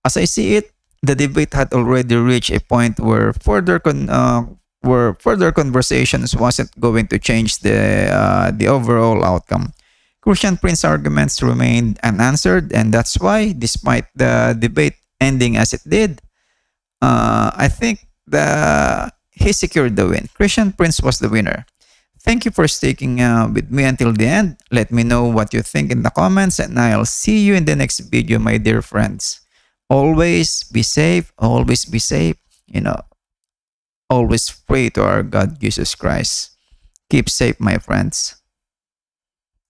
as I see it, the debate had already reached a point where further conversations wasn't going to change the overall outcome. Christian Prince's arguments remained unanswered, and that's why, despite the debate ending as it did, I think he secured the win. Christian Prince was the winner. Thank you for sticking with me until the end. Let me know what you think in the comments, and I'll see you in the next video, my dear friends. Always be safe. Always be safe. Always pray to our God, Jesus Christ. Keep safe, my friends.